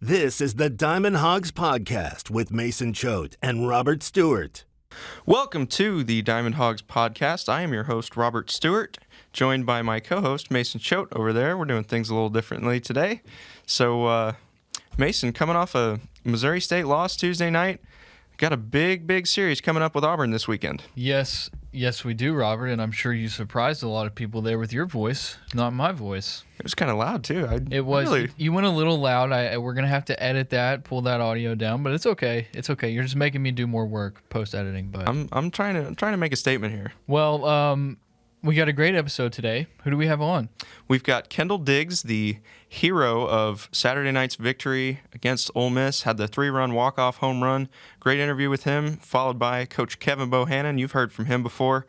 This is the Diamond Hogs Podcast with Mason Choate and Robert Stewart. Welcome to the Diamond Hogs Podcast. I am your host, Robert Stewart, joined by my co-host, Mason Choate, over there. We're doing things a little differently today. So, Mason, coming off a Missouri State loss Tuesday night, got a big series coming up with Auburn this weekend. Yes, we do, Robert, and I'm sure you surprised a lot of people there with your voice, not my voice. It was kind of loud, too. You went a little loud. We're going to have to edit that, pull that audio down, but it's okay. It's okay. You're just making me do more work post-editing. But I'm trying to make a statement here. Well, we got a great episode today. Who do we have on? We've got Kendall Diggs, the hero of Saturday night's victory against Ole Miss, had the 3-run walk-off home run. Great interview with him, followed by Coach Kevin Bohannon. You've heard from him before.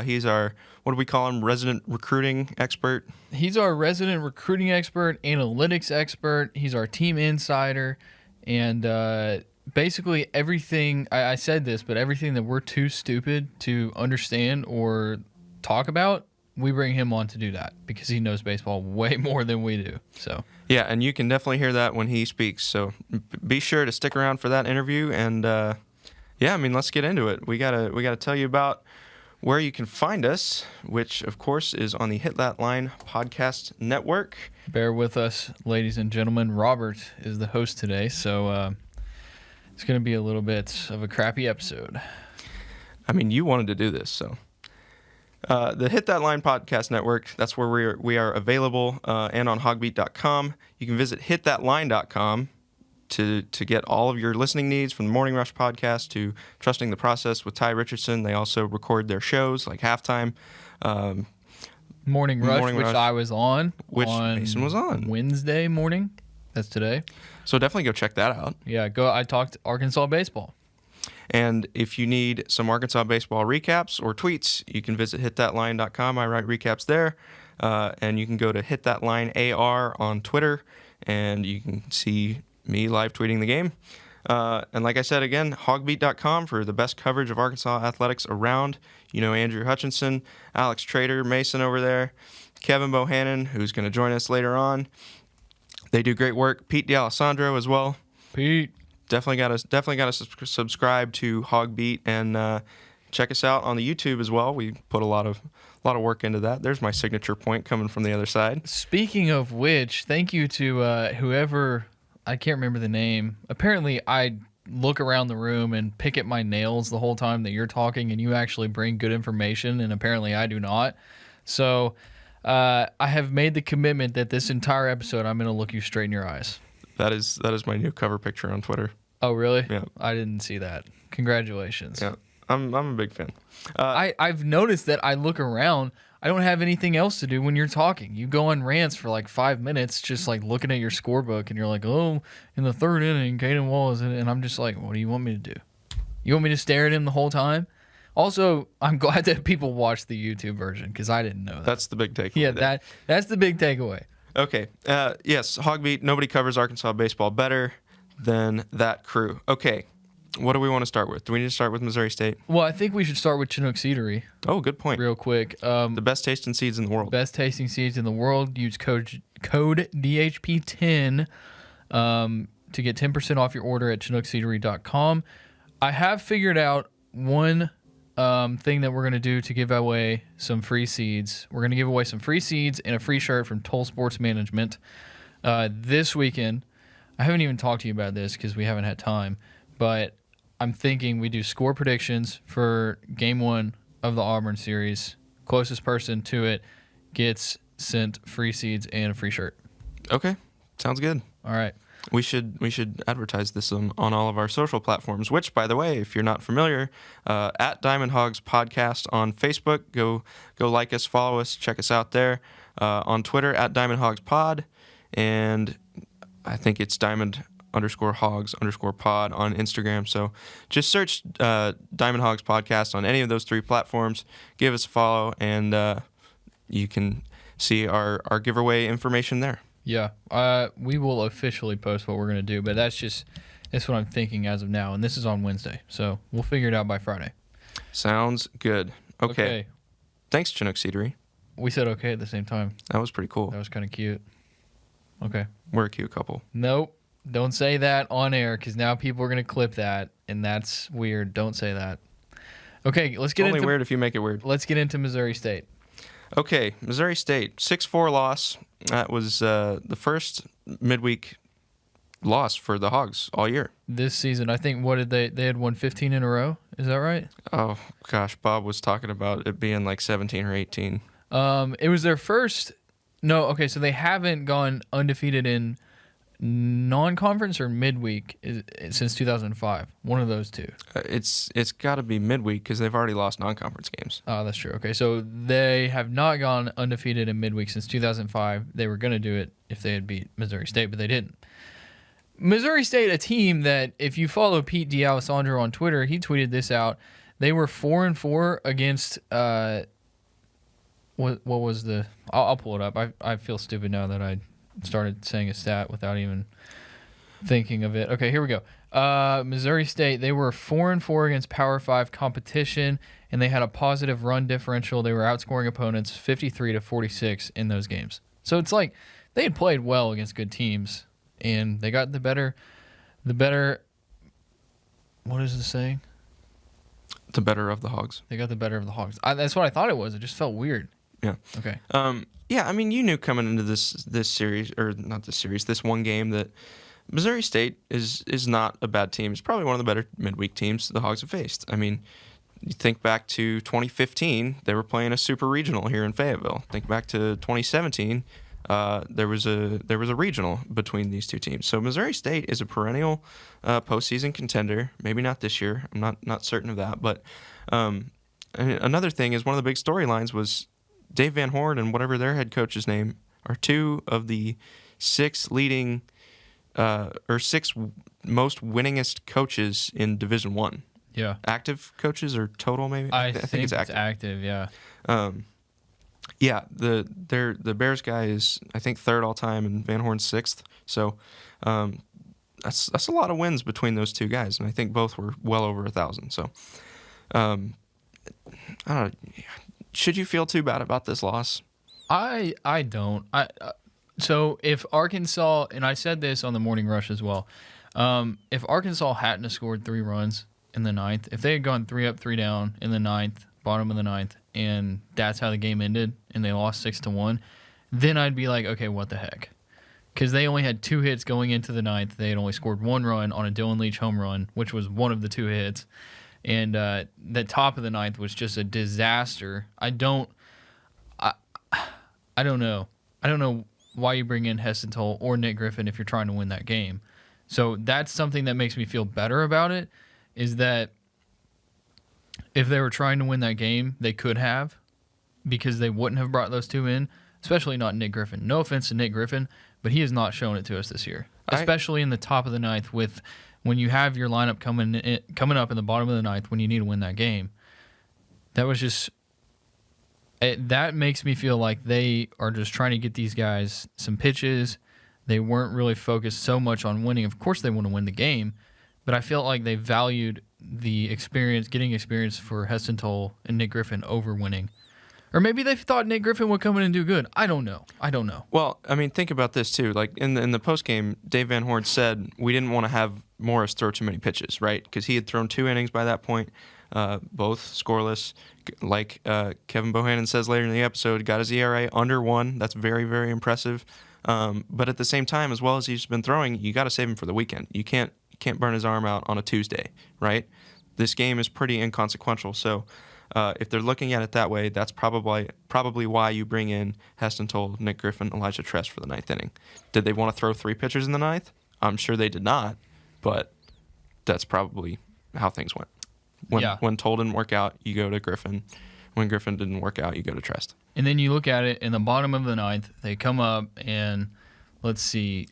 He's our, what do we call him, resident recruiting expert? He's our resident recruiting expert, analytics expert. He's our team insider. And basically everything, I said this, but everything that we're too stupid to understand or talk about, we bring him on to do that because he knows baseball way more than we do. So yeah, and you can definitely hear that when he speaks. So be sure to stick around for that interview. And let's get into it. We gotta tell you about where you can find us, which of course is on the Hit That Line podcast network. Bear with us, ladies and gentlemen. Robert is the host today, so it's going to be a little bit of a crappy episode. I mean, you wanted to do this, so. The Hit That Line podcast network, that's where we are available, and on HawgBeat.com. You can visit hitthatline.com to get all of your listening needs, from the Morning Rush podcast to Trusting the Process with Ty Richardson. They also record their shows like Halftime. Morning Rush, which I was on. Which Mason was on. Wednesday morning. That's today. So definitely go check that out. Yeah, I talked Arkansas baseball. And if you need some Arkansas baseball recaps or tweets, you can visit hitthatline.com. I write recaps there. And you can go to hitthatlineAR on Twitter, and you can see me live tweeting the game. And like I said, again, HawgBeat.com for the best coverage of Arkansas athletics around. You know, Andrew Hutchinson, Alex Trader, Mason over there, Kevin Bohannon, who's going to join us later on. They do great work. Pete D'Alessandro as well. Pete. Definitely got to subscribe to HawgBeat and check us out on the YouTube as well. We put a lot of work into that. There's my signature point coming from the other side. Speaking of which, thank you to whoever, I can't remember the name. Apparently, I look around the room and pick at my nails the whole time that you're talking, and you actually bring good information, and apparently I do not. So I have made the commitment that this entire episode I'm going to look you straight in your eyes. That is my new cover picture on Twitter. Oh, really? Yeah. I didn't see that. Congratulations. Yeah, I'm a big fan. I've noticed that I look around. I don't have anything else to do when you're talking. You go on rants for like 5 minutes, just like looking at your scorebook, and you're like, oh, in the third inning, Caden Wallace, and I'm just like, what do you want me to do? You want me to stare at him the whole time? Also, I'm glad that people watch the YouTube version because I didn't know that. That's the big takeaway. Yeah, that's the big takeaway. Okay. Yes, HawgBeat, nobody covers Arkansas baseball better than that crew. Okay. What do we want to start with? Do we need to start with Missouri State? Well, I think we should start with Chinook Seedery. Oh, good point. Real quick. The best tasting seeds in the world. Best tasting seeds in the world. Use code DHP10 to get 10% off your order at ChinookSeedery.com. I have figured out one thing that we're going to do to give away some free seeds. We're going to give away some free seeds and a free shirt from Toll Sports Management this weekend. I haven't even talked to you about this because we haven't had time, but I'm thinking we do score predictions for Game 1 of the Auburn series. Closest person to it gets sent free seeds and a free shirt. Okay, sounds good. All right. We should advertise this on all of our social platforms, which, by the way, if you're not familiar, at Diamond Hogs Podcast on Facebook, go like us, follow us, check us out there. On Twitter, at Diamond Hogs Pod, and I think it's Diamond_Hogs_pod on Instagram. So just search Diamond Hogs Podcast on any of those 3 platforms. Give us a follow, and you can see our giveaway information there. Yeah, we will officially post what we're going to do, but that's what I'm thinking as of now, and this is on Wednesday, so we'll figure it out by Friday. Sounds good. Okay. Thanks, Chinook Seedery. We said okay at the same time. That was pretty cool. That was kind of cute. Okay. We're a cute couple. Nope. Don't say that on air because now people are going to clip that, and that's weird. Don't say that. Okay, let's get It's only into weird if you make it weird. Let's get into Missouri State. Okay, Missouri State, 6-4 loss. That was the first midweek loss for the Hogs all year. This season, I think, what did they had won 15 in a row? Is that right? Oh, gosh, Bob was talking about it being like 17 or 18. It was their first. No, okay, so they haven't gone undefeated in non-conference or midweek since 2005. One of those two. It's got to be midweek because they've already lost non-conference games. Oh, that's true. Okay, so they have not gone undefeated in midweek since 2005. They were going to do it if they had beat Missouri State, but they didn't. Missouri State, a team that if you follow Pete D'Alessandro on Twitter, he tweeted this out. They were 4-4 against what was the? I'll pull it up. I feel stupid now that I started saying a stat without even thinking of it. Okay, here we go. Missouri State, they were 4-4 against Power 5 competition, and they had a positive run differential. They were outscoring opponents 53-46 in those games. So it's like they had played well against good teams, and they got the better. What is the saying? The better of the Hogs. They got the better of the Hogs. That's what I thought it was. It just felt weird. Yeah. Okay. Yeah, I mean, you knew coming into this series, or not this series, this one game that Missouri State is not a bad team. It's probably one of the better midweek teams the Hogs have faced. I mean, you think back to 2015, they were playing a super regional here in Fayetteville. Think back to 2017, there was a regional between these two teams. So Missouri State is a perennial postseason contender. Maybe not this year. I'm not certain of that. But another thing is one of the big storylines was Dave Van Horn and whatever their head coach's name are two of the six most winningest coaches in Division I. Yeah. Active coaches or total maybe? I think it's active, yeah. Yeah, the Bears guy is I think third all time and Van Horn's sixth. So that's a lot of wins between those two guys, and I think both were well over 1,000. So I don't know. Should you feel too bad about this loss? I don't. So if Arkansas, and I said this on the Morning Rush as well, if Arkansas hadn't have scored 3 runs in the ninth, if they had gone 3 up, 3 down in the ninth, bottom of the ninth, and that's how the game ended, and they lost 6-1, then I'd be like, okay, what the heck? Because they only had 2 hits going into the ninth. They had only scored 1 run on a Dylan Leach home run, which was one of the 2 hits. And the top of the ninth was just a disaster. I don't know. I don't know why you bring in Hessenthal or Nick Griffin if you're trying to win that game. So that's something that makes me feel better about it, is that if they were trying to win that game, they could have, because they wouldn't have brought those 2 in, especially not Nick Griffin. No offense to Nick Griffin, but he has not shown it to us this year, especially in the top of the ninth when you have your lineup coming up in the bottom of the ninth when you need to win that game. That was just that makes me feel like they are just trying to get these guys some pitches. They weren't really focused so much on winning. Of course they want to win the game, but I felt like they valued the experience, getting experience for Hessenthal and Nick Griffin over winning. Or maybe they thought Nick Griffin would come in and do good. I don't know. Well, I mean, think about this too. Like in the postgame, Dave Van Horn said we didn't want to have Morris throw too many pitches, right? Because he had thrown 2 innings by that point, both scoreless. Like Kevin Bohannon says later in the episode, got his ERA under 1. That's very, very impressive. But at the same time, as well as he's been throwing, you got to save him for the weekend. You can't burn his arm out on a Tuesday, right? This game is pretty inconsequential, so. If they're looking at it that way, that's probably why you bring in Hessenthal, Nick Griffin, Elijah Tress for the 9th inning. Did they want to throw 3 pitchers in the 9th? I'm sure they did not, but that's probably how things went. When Toll didn't work out, you go to Griffin. When Griffin didn't work out, you go to Trest. And then you look at it in the bottom of the 9th, they come up and let's see.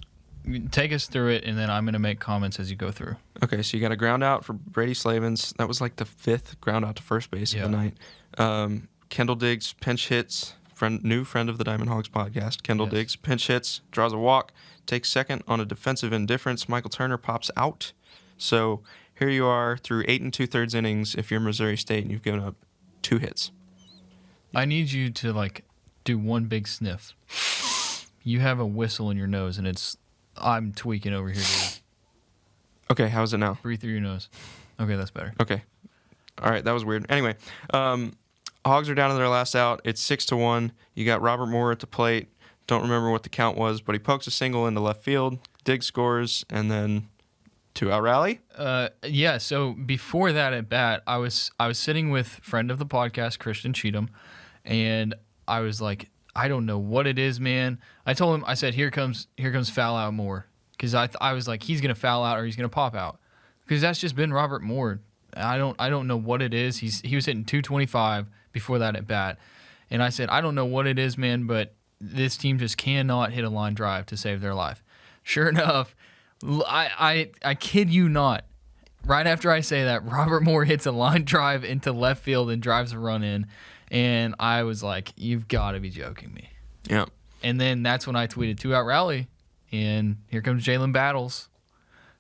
Take us through it, and then I'm going to make comments as you go through. Okay, so you got a ground out for Brady Slavens. That was like the 5th ground out to first base of the night. Kendall Diggs pinch hits, new friend of the Diamond Hogs podcast. Kendall Diggs pinch hits, draws a walk, takes second on a defensive indifference. Michael Turner pops out. So here you are through 8 2/3 innings if you're Missouri State and you've given up 2 hits. I need you to do one big sniff. You have a whistle in your nose, and it's I'm tweaking over here, dude. Okay, how is it now? Breathe through your nose. Okay, that's better. Okay. All right, that was weird. Anyway, Hogs are down to their last out. It's 6-1. You got Robert Moore at the plate. Don't remember what the count was, but he pokes a single into left field. Diggs scores, and then 2-out rally. Yeah. So before that at bat, I was sitting with friend of the podcast, Christian Cheatham, and I was like, I don't know what it is, man. I told him, I said, here comes foul out Moore, because I was like, he's gonna foul out or he's gonna pop out, because that's just been Robert Moore. I don't know what it is. He was hitting 225 before that at bat, and I said, I don't know what it is, man, but this team just cannot hit a line drive to save their life. Sure enough, I kid you not, right after I say that, Robert Moore hits a line drive into left field and drives a run in, and I was like, you've got to be joking me. Yeah. And then that's when I tweeted 2-out rally, and here comes Jalen Battles.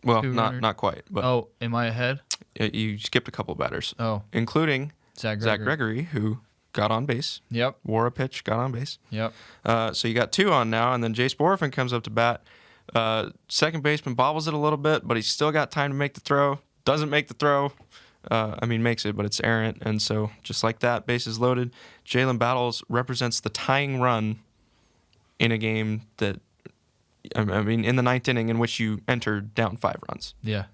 Well, not quite. But oh, am I ahead? You skipped a couple of batters. Oh. Including Zack Gregory, who got on base. Yep. Wore a pitch, got on base. Yep. So you got 2 on now, and then Jace Borfin comes up to bat. Second baseman bobbles it a little bit, but he's still got time to make the throw. Doesn't make the throw. Makes it, but it's errant. And so just like that, bases loaded. Jalen Battles represents the tying run in a game that, in the 9th inning in which you entered down 5 runs. Yeah.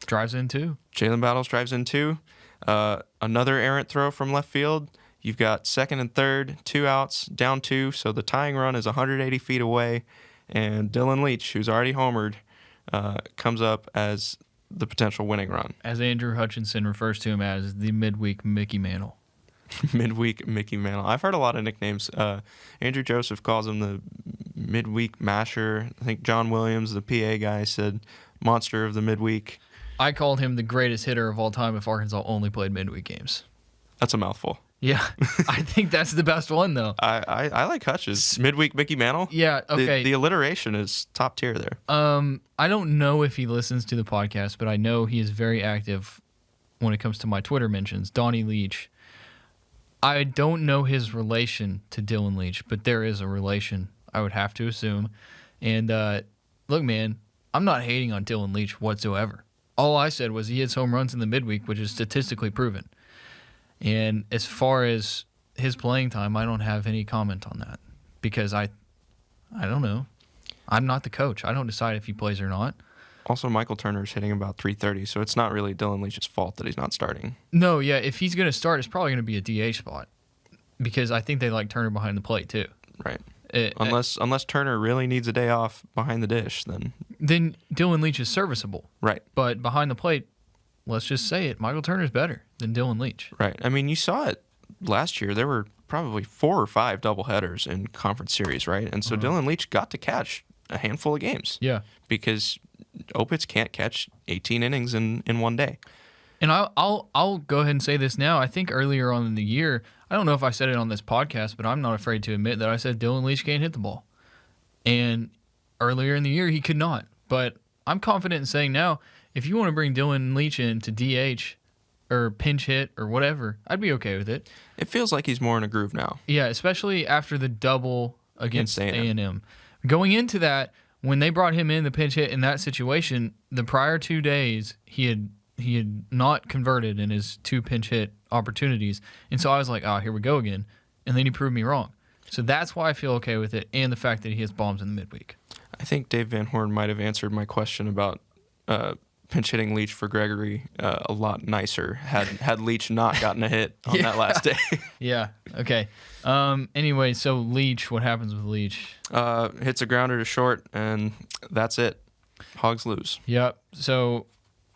Drives in 2. Jalen Battles drives in 2. Another errant throw from left field. You've got second and third, 2 outs, down 2. So the tying run is 180 feet away. And Dylan Leach, who's already homered, comes up as the potential winning run. As Andrew Hutchinson refers to him as the midweek Mickey Mantle. Midweek Mickey Mantle. I've heard a lot of nicknames. Andrew Joseph calls him the midweek masher. I think John Williams, the PA guy, said monster of the midweek. I called him the greatest hitter of all time if Arkansas only played midweek games. That's a mouthful. Yeah, I think that's the best one, though. I like Hutch's. Midweek Mickey Mantle? Yeah, okay. The alliteration is top tier there. I don't know if he listens to the podcast, but I know he is very active when it comes to my Twitter mentions. Donnie Leach. I don't know his relation to Dylan Leach, but there is a relation, I would have to assume. And look, man, I'm not hating on Dylan Leach whatsoever. All I said was he hits home runs in the midweek, which is statistically proven. And as far as his playing time, I don't have any comment on that because I don't know. I'm not the coach. I don't decide if he plays or not. Also, Michael Turner's hitting about 330, so it's not really Dylan Leach's fault that he's not starting. No, yeah, if he's going to start, it's probably going to be a DH spot because I think they like Turner behind the plate too. Right. Unless Turner really needs a day off behind the dish, then Dylan Leach is serviceable. Right. But behind the plate, let's just say it, Michael Turner's better than Dylan Leach. Right. I mean, you saw it last year. There were probably 4 or 5 doubleheaders in conference series, right? And so Dylan Leach got to catch a handful of games. Yeah. Because Opitz can't catch 18 innings in one day. And I'll go ahead and say this now. I think earlier on in the year, I don't know if I said it on this podcast, but I'm not afraid to admit that I said Dylan Leach can't hit the ball. And earlier in the year, he could not. But I'm confident in saying now, if you want to bring Dylan Leach in to DH or pinch hit or whatever, I'd be okay with it. It feels like he's more in a groove now. Yeah, especially after the double against A&M. Going into that, when they brought him in the pinch hit in that situation, the prior 2 days he had not converted in his 2 pinch hit opportunities. And so I was like, oh, here we go again. And then he proved me wrong. So that's why I feel okay with it, and the fact that he hits bombs in the midweek. I think Dave Van Horn might have answered my question about pinch hitting Leach for Gregory a lot nicer had Leach not gotten a hit on that last day. Yeah. Okay. Anyway, so Leach, what happens with Leach? Hits a grounder to short, and that's it. Hogs lose. Yep. So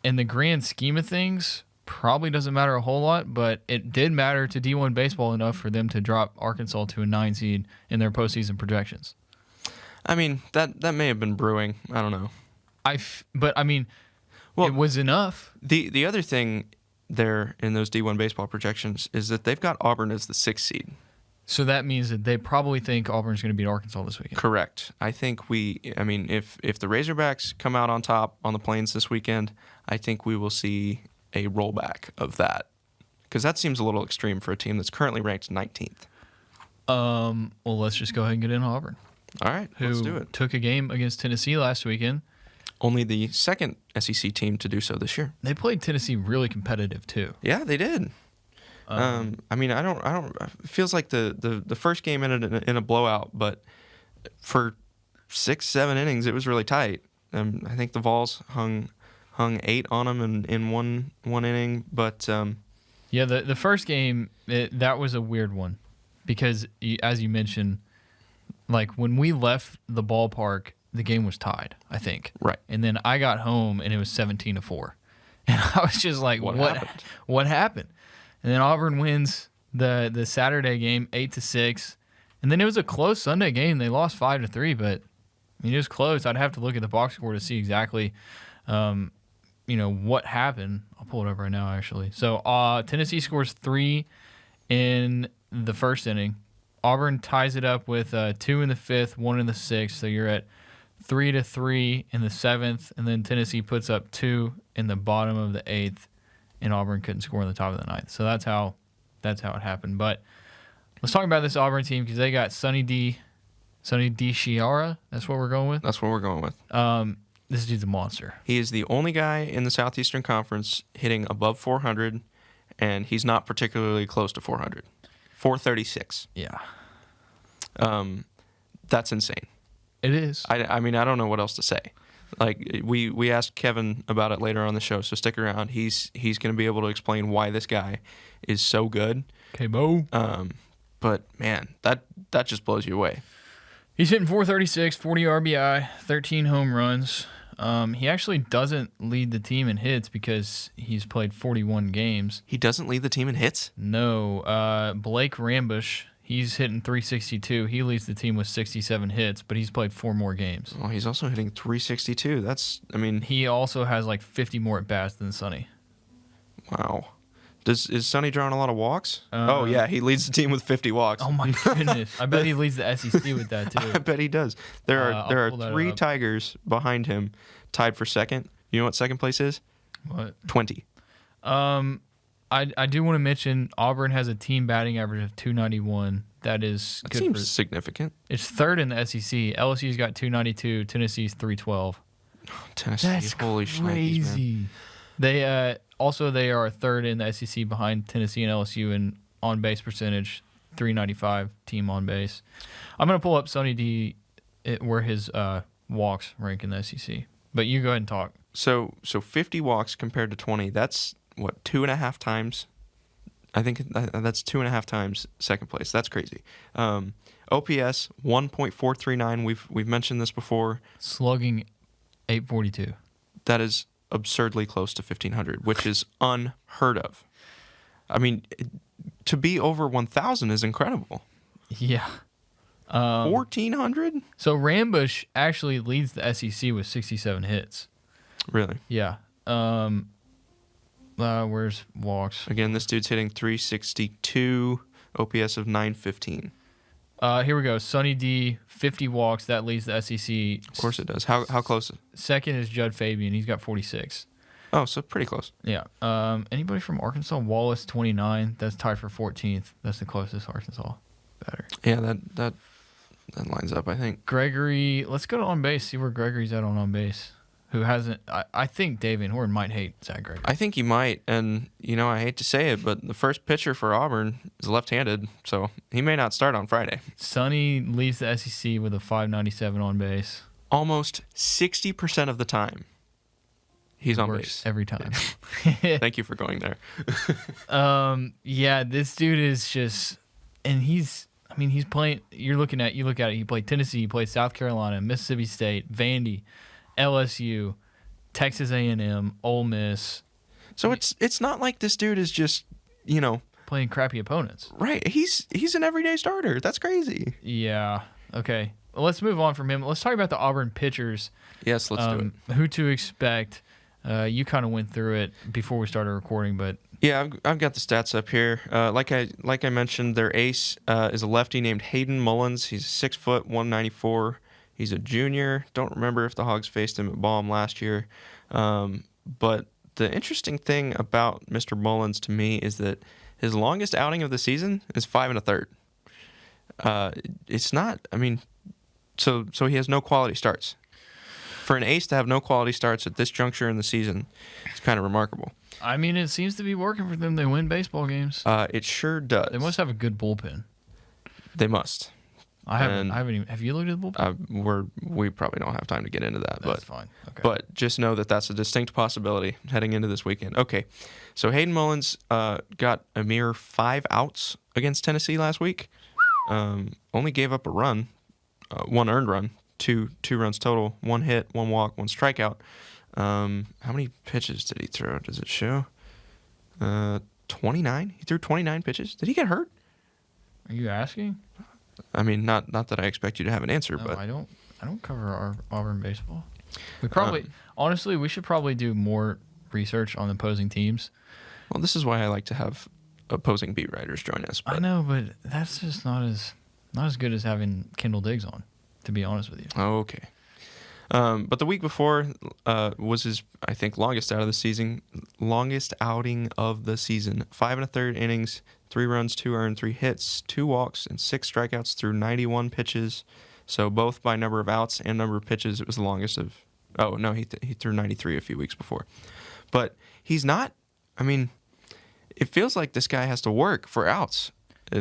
in the grand scheme of things, probably doesn't matter a whole lot, but it did matter to D1 baseball enough for them to drop Arkansas to a 9 seed in their postseason projections. I mean, that may have been brewing. I don't know. It was enough. The other thing there in those D1 baseball projections is that they've got Auburn as the 6th seed. So that means that they probably think Auburn's going to beat Arkansas this weekend. Correct. I think if the Razorbacks come out on top on the Plains this weekend, I think we will see a rollback of that. Because that seems a little extreme for a team that's currently ranked 19th. Well, let's just go ahead and get in Auburn. All right, let's do who it. took a game against Tennessee last weekend. Only the second SEC team to do so this year. They played Tennessee really competitive too. Yeah, they did. I mean, I don't. It feels like the first game ended in a blowout, but for 6-7 innings, it was really tight. I think the Vols hung 8 on them in one inning, but yeah, the first game that was a weird one because as you mentioned, like when we left the ballpark, the game was tied, I think. Right. And then I got home and it was 17-4, and I was just like, what happened? And then Auburn wins the Saturday game 8-6, and then it was a close Sunday game. They lost 5-3, but I mean it was close. I'd have to look at the box score to see exactly, what happened. I'll pull it up right now actually. So Tennessee scores 3 in the first inning. Auburn ties it up with 2 in the 5th, 1 in the 6th. So you're at 3-3 in the 7th, and then Tennessee puts up 2 in the bottom of the 8th. And Auburn couldn't score in the top of the 9th. So that's how it happened. But let's talk about this Auburn team because they got Sonny D. Chiara. That's what we're going with? That's what we're going with. This dude's a monster. He is the only guy in the Southeastern Conference hitting above 400, and he's not particularly close to 400. 436. Yeah. That's insane. It is. I mean, I don't know what else to say. Like we asked Kevin about it later on the show, so stick around. He's going to be able to explain why this guy is so good. Okay, Bo. But man, that just blows you away. He's hitting 436, 40 RBI, 13 home runs. He actually doesn't lead the team in hits because he's played 41 games. He doesn't lead the team in hits? No. Blake Rambush, he's hitting 362. He leads the team with 67 hits, but he's played 4 more games. Well, he's also hitting 362. He also has like 50 more at bats than Sonny. Wow. Is Sonny drawing a lot of walks? Oh, yeah. He leads the team with 50 walks. Oh, my goodness. I bet he leads the SEC with that, too. I bet he does. There are 3 Tigers behind him tied for second. You know what second place is? What? 20. I do want to mention Auburn has a team batting average of 291. That seems significant. It's third in the SEC. LSU's got 292. Tennessee's 312. Tennessee, that's holy crazy. Man. They are third in the SEC behind Tennessee and LSU in on base percentage, 395 team on base. I'm gonna pull up Sonny D where his walks rank in the SEC. But you go ahead and talk. So 50 walks compared to 20. That's what, 2.5 times? I think that's 2.5 times second place. That's crazy. OPS 1.439. We've mentioned this before. Slugging 842. That is absurdly close to 1,500, which is unheard of. I mean, to be over 1,000 is incredible. Yeah. 1,400? So Rambush actually leads the SEC with 67 hits. Really? Yeah. Where's walks? Again, this dude's hitting 362, OPS of 915. Here we go. Sonny D, 50 walks. That leads the SEC. Of course it does. How close? Second is Judd Fabian. He's got 46. Oh, so pretty close. Yeah. Anybody from Arkansas? Wallace, 29. That's tied for 14th. That's the closest Arkansas batter. Yeah, that lines up, I think. Gregory, let's go to on base. See where Gregory's at on base. Who hasn't? I think Dave Van Horn might hate Zack Gregory. I think he might, and I hate to say it, but the first pitcher for Auburn is left-handed, so he may not start on Friday. Sonny leads the SEC with a 597 on base. Almost 60% of the time, he's on base Every time. Thank you for going there. Yeah, this dude is just, and he's playing. You look at it. He played Tennessee. He played South Carolina, Mississippi State, Vandy, LSU, Texas A&M, Ole Miss. So it's not like this dude is just, playing crappy opponents. Right. He's an everyday starter. That's crazy. Yeah. Okay. Well, let's move on from him. Let's talk about the Auburn pitchers. Yes, let's do it. Who to expect. You kind of went through it before we started recording, but yeah, I've got the stats up here. Like I mentioned, their ace is a lefty named Hayden Mullins. He's 6 foot, 194. He's a junior. Don't remember if the Hogs faced him at Baum last year. But the interesting thing about Mr. Mullins to me is that his longest outing of the season is 5 1/3. It's not, So he has no quality starts. For an ace to have no quality starts at this juncture in the season, it's kind of remarkable. I mean, it seems to be working for them. They win baseball games. It sure does. They must have a good bullpen. They must. I haven't even. Have you looked at the bullpen? We probably don't have time to get into that. That's fine. Okay. But just know that that's a distinct possibility heading into this weekend. Okay, so Hayden Mullins got a mere 5 outs against Tennessee last week. Only gave up a run, 1 earned run, two runs total, 1 hit, 1 walk, 1 strikeout. How many pitches did he throw? Does it show? 29. He threw 29 pitches. Did he get hurt? Are you asking? I mean, not that I expect you to have an answer, No, but I don't cover our Auburn baseball. We probably honestly we should probably do more research on opposing teams. Well, this is why I like to have opposing beat writers join us. But I know, but that's just not as good as having Kendall Diggs on, to be honest with you. Okay. But the week before was his, I think, longest outing of the season. 5 1/3 innings, 3 runs, 2 earned, 3 hits, 2 walks, and 6 strikeouts through 91 pitches. So both by number of outs and number of pitches, it was the longest of. Oh no, he threw 93 a few weeks before. But he's not. I mean, it feels like this guy has to work for outs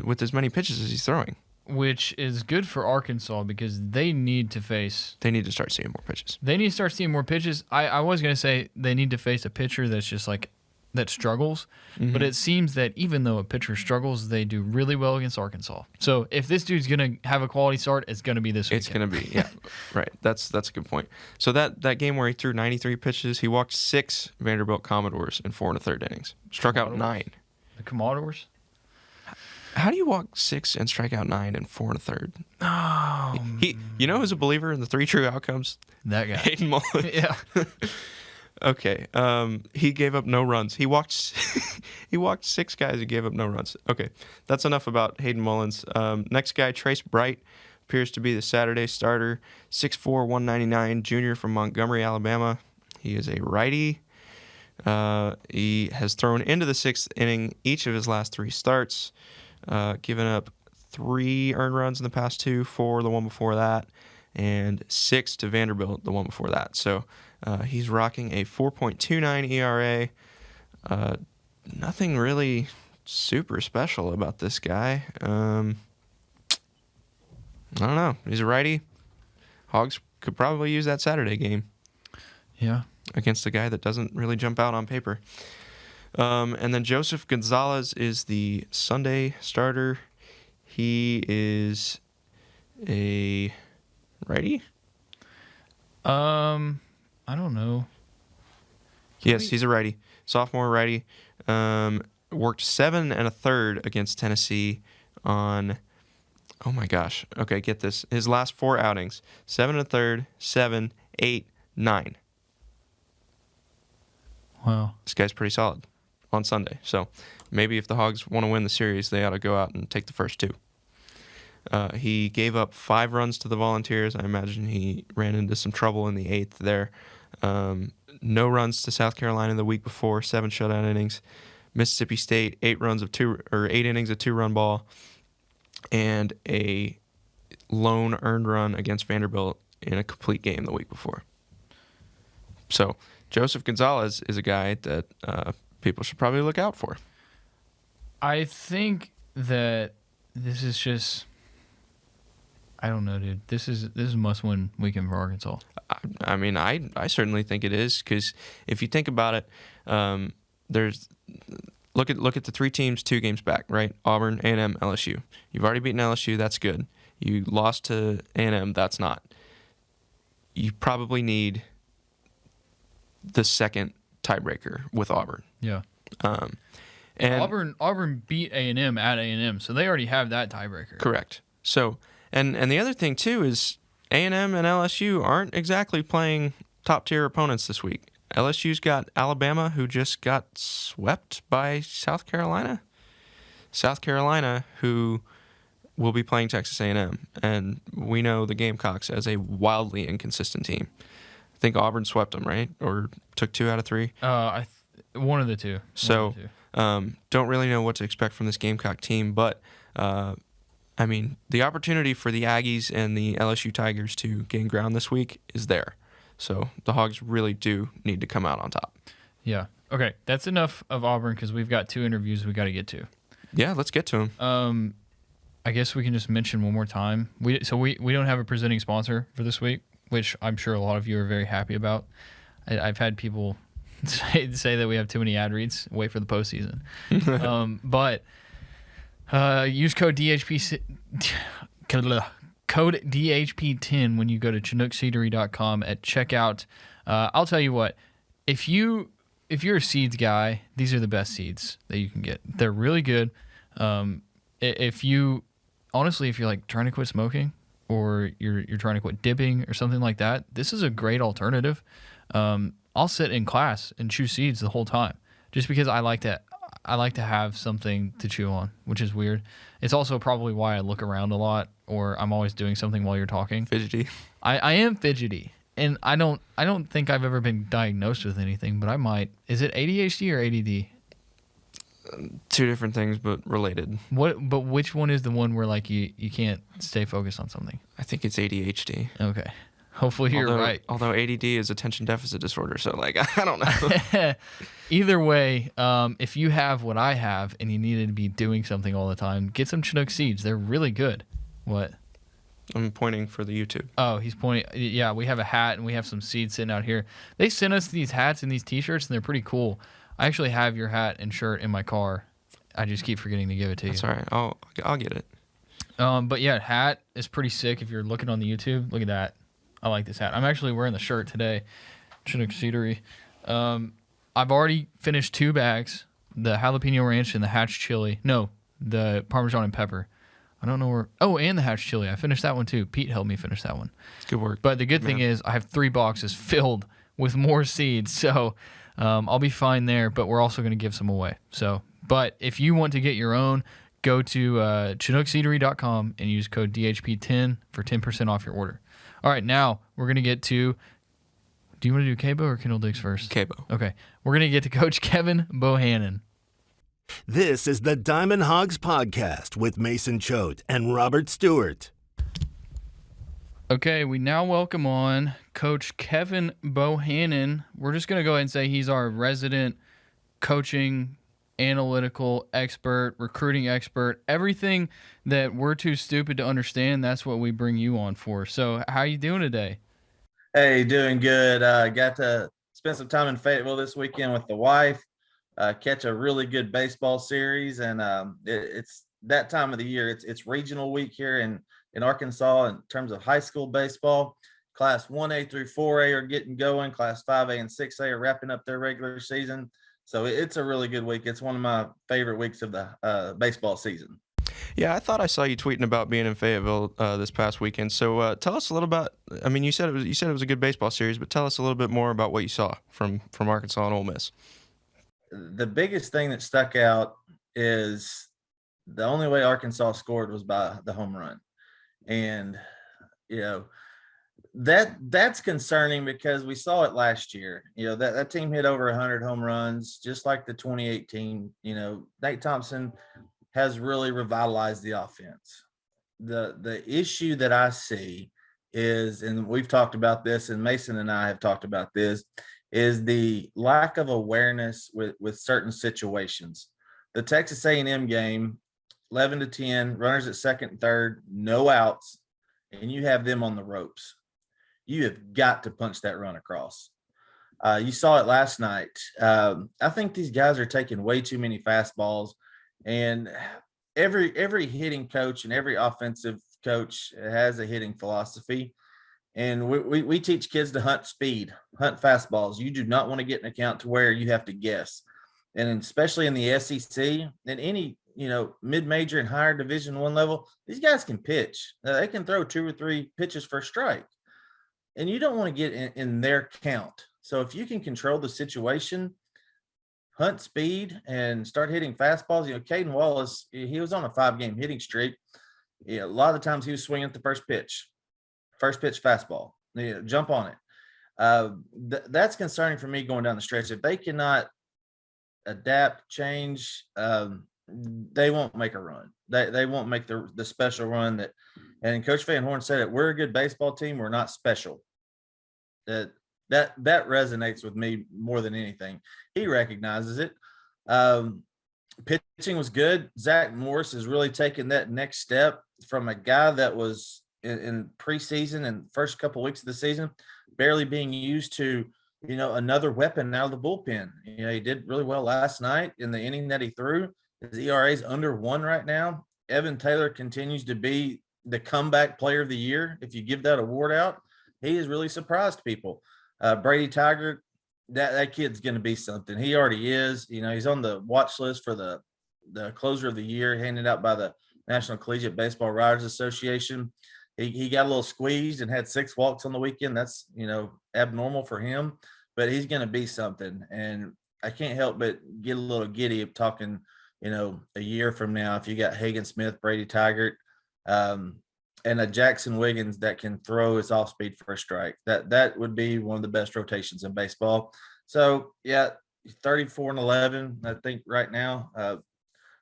with as many pitches as he's throwing. Which is good for Arkansas because they need to start seeing more pitches. They need to start seeing more pitches. I was going to say they need to face a pitcher that's just like, that struggles. Mm-hmm. But it seems that even though a pitcher struggles, they do really well against Arkansas. So if this dude's going to have a quality start, it's going to be this weekend. It's going to be, yeah. Right. That's a good point. So that game where he threw 93 pitches, he walked 6 Vanderbilt Commodores in 4 1/3 innings. Struck out 9. The Commodores? How do you walk 6 and strike out 9 in 4 1/3? Oh, you know who's a believer in the 3 true outcomes? That guy. Hayden Mullins. Yeah. Okay. He gave up no runs. He walked 6 guys and gave up no runs. Okay. That's enough about Hayden Mullins. Next guy, Trace Bright, appears to be the Saturday starter. 6'4", 199, junior from Montgomery, Alabama. He is a righty. He has thrown into the 6th inning each of his last 3 starts. Given up 3 earned runs in the past 2, 4 the one before that, and 6 to Vanderbilt the one before that. So he's rocking a 4.29 ERA. Nothing really super special about this guy. I don't know. He's a righty. Hogs could probably use that Saturday game. Yeah. Against a guy that doesn't really jump out on paper. And then Joseph Gonzalez is the Sunday starter. He is a righty? I don't know. Yes, he's a righty. Sophomore righty. Worked 7 1/3 against Tennessee on, oh my gosh. Okay, get this. His last 4 outings. 7 1/3, 7, 8, 9. Wow. This guy's pretty solid on Sunday. So maybe if the Hogs want to win the series, they ought to go out and take the first 2. He gave up 5 runs to the Volunteers. I imagine he ran into some trouble in the 8th there. No runs to South Carolina the week before, 7 shutout innings. Mississippi State, 8 innings of 2-run ball, and a lone earned run against Vanderbilt in a complete game the week before. So Joseph Gonzalez is a guy that people should probably look out for. I think that this is just, I don't know, dude. This is a must-win weekend for Arkansas. I mean, I certainly think it is, because if you think about it, look at the 3 teams 2 games back, right? Auburn, A&M, LSU. You've already beaten LSU. That's good. You lost to A&M. That's not. You probably need the second tiebreaker with Auburn. Yeah. And Auburn beat A&M at A&M, so they already have that tiebreaker. Correct. So, and the other thing too is A&M and LSU aren't exactly playing top-tier opponents this week. LSU's got Alabama, who just got swept by South Carolina. South Carolina, who will be playing Texas A&M, and we know the Gamecocks as a wildly inconsistent team. I think Auburn swept them, right? Or took 2 out of 3? One of the 2. So, don't really know what to expect from this Gamecock team, but I mean, the opportunity for the Aggies and the LSU Tigers to gain ground this week is there. So the Hogs really do need to come out on top. Yeah. Okay, that's enough of Auburn because we've got 2 interviews we got to get to. Yeah, let's get to them. I guess we can just mention one more time. We don't have a presenting sponsor for this week, which I'm sure a lot of you are very happy about. I've had people say that we have too many ad reads. Wait for the postseason. But use code DHP code DHP10 when you go to ChinookSeedery.com at checkout. I'll tell you what, if you're a seeds guy, these are the best seeds that you can get. They're really good. If you're like trying to quit smoking or you're trying to quit dipping or something like that, this is a great alternative. I'll sit in class and chew seeds the whole time just because I like to have something to chew on, which is weird. It's also probably why I look around a lot or I'm always doing something while you're talking. Fidgety. I am fidgety. And I don't think I've ever been diagnosed with anything, but I might. Is it ADHD or ADD? Two different things, but related. But which one is the one where like you can't stay focused on something? I think it's ADHD. Okay. Hopefully you're right. Although ADD is attention deficit disorder, so like I don't know. Either way, if you have what I have and you needed to be doing something all the time, get some Chinook seeds. They're really good. What? I'm pointing for the YouTube. Oh, he's pointing. Yeah, we have a hat and we have some seeds sitting out here. They sent us these hats and these T-shirts, and they're pretty cool. I actually have your hat and shirt in my car. I just keep forgetting to give it to you. That's all right. I'll get it. But yeah, hat is pretty sick if you're looking on the YouTube. Look at that. I like this hat. I'm actually wearing the shirt today. Chinook Seedery. I've already finished 2 bags. The jalapeno ranch and the hatch chili. No, the Parmesan and pepper. I don't know where. Oh, and the hatch chili. I finished that one too. Pete helped me finish that one. Good work. But the good thing is I have 3 boxes filled with more seeds. So I'll be fine there, but we're also going to give some away. So, but if you want to get your own, go to ChinookSeedery.com and use code DHP10 for 10% off your order. All right, now we're going to get to, do you want to do Cabo or Kendall Diggs first? Cabo. Okay. We're going to get to Coach Kevin Bohannon. This is the Diamond Hogs Podcast with Mason Choate and Robert Stewart. Okay, we now welcome on Coach Kevin Bohannon. We're just going to go ahead and say he's our resident coaching, analytical expert, recruiting expert. Everything that we're too stupid to understand, that's what we bring you on for. So how you doing today? Hey, doing good. Got to spend some time in Fayetteville this weekend with the wife, catch a really good baseball series. And it's that time of the year. It's regional week here in Arkansas in terms of high school baseball. Class 1A through 4A are getting going. Class 5A and 6A are wrapping up their regular season. So it's a really good week. It's one of my favorite weeks of the baseball season. Yeah, I thought I saw you tweeting about being in Fayetteville this past weekend. So tell us a little about. I mean, you said it was a good baseball series, but tell us a little bit more about what you saw from Arkansas and Ole Miss. The biggest thing that stuck out is the only way Arkansas scored was by the home run, and that's concerning because we saw it last year. That team hit over 100 home runs, just like the 2018. Nate Thompson has really revitalized the offense. The issue that I see is, and we've talked about this, and Mason and I have talked about this, is the lack of awareness with certain situations. The Texas A&M game, 11-10, runners at second and third, no outs, and you have them on the ropes. You have got to punch that run across. You saw it last night. I think these guys are taking way too many fastballs, and every hitting coach and every offensive coach has a hitting philosophy. And we teach kids to hunt speed, hunt fastballs. You do not want to get an account to where you have to guess. And especially in the SEC and any, mid-major and higher Division I level, these guys can pitch. They can throw 2 or 3 pitches for a strike. And you don't want to get in their count. So if you can control the situation, hunt speed, and start hitting fastballs, Caden Wallace, he was on a 5-game hitting streak. A lot of the times he was swinging at the first pitch fastball, jump on it. That's concerning for me going down the stretch. If they cannot adapt, change, they won't make a run. They won't make the special run that. And Coach Van Horn said it. We're a good baseball team. We're not special. That resonates with me more than anything. He recognizes it. Pitching was good. Zack Morris has really taken that next step from a guy that was in preseason and first couple weeks of the season barely being used to, another weapon out of the bullpen. He did really well last night in the inning that he threw. His ERA is under 1 right now. Evan Taylor continues to be the comeback player of the year. If you give that award out, he has really surprised people. Brady Tiger, that kid's going to be something. He already is. He's on the watch list for the closer of the year handed out by the National Collegiate Baseball Writers Association. He got a little squeezed and had 6 walks on the weekend. That's, abnormal for him, but he's going to be something. And I can't help but get a little giddy of talking, a year from now, if you got Hagen Smith, Brady Tigert, and a Jackson Wiggins that can throw his off speed for a strike, that would be one of the best rotations in baseball. So yeah, 34-11, I think right now.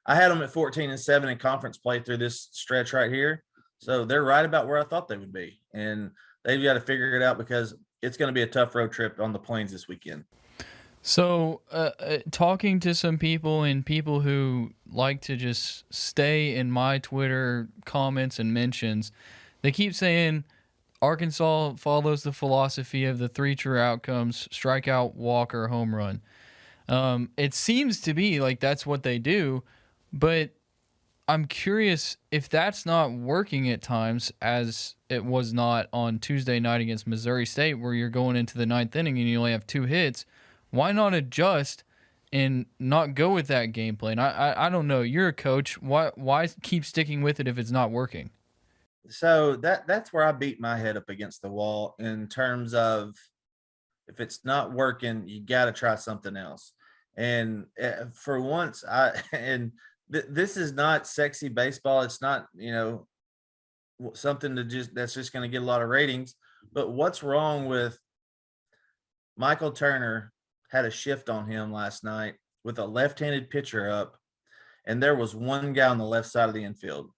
I had them at 14-7 in conference play through this stretch right here. So they're right about where I thought they would be. And they've got to figure it out because it's going to be a tough road trip on the Plains this weekend. So talking to some people and people who like to just stay in my Twitter comments and mentions, they keep saying Arkansas follows the philosophy of the 3 true outcomes: strikeout, walk, or home run. It seems to be like that's what they do, but I'm curious if that's not working at times, as it was not on Tuesday night against Missouri State, where you're going into the 9th inning and you only have 2 hits. Why not adjust and not go with that game plan? I don't know. You're a coach. Why keep sticking with it if it's not working? So that's where I beat my head up against the wall in terms of, if it's not working, you got to try something else. And for once, this is not sexy baseball. It's not, something that's just going to get a lot of ratings. But what's wrong with Michael Turner? Had a shift on him last night with a left-handed pitcher up, and there was one guy on the left side of the infield.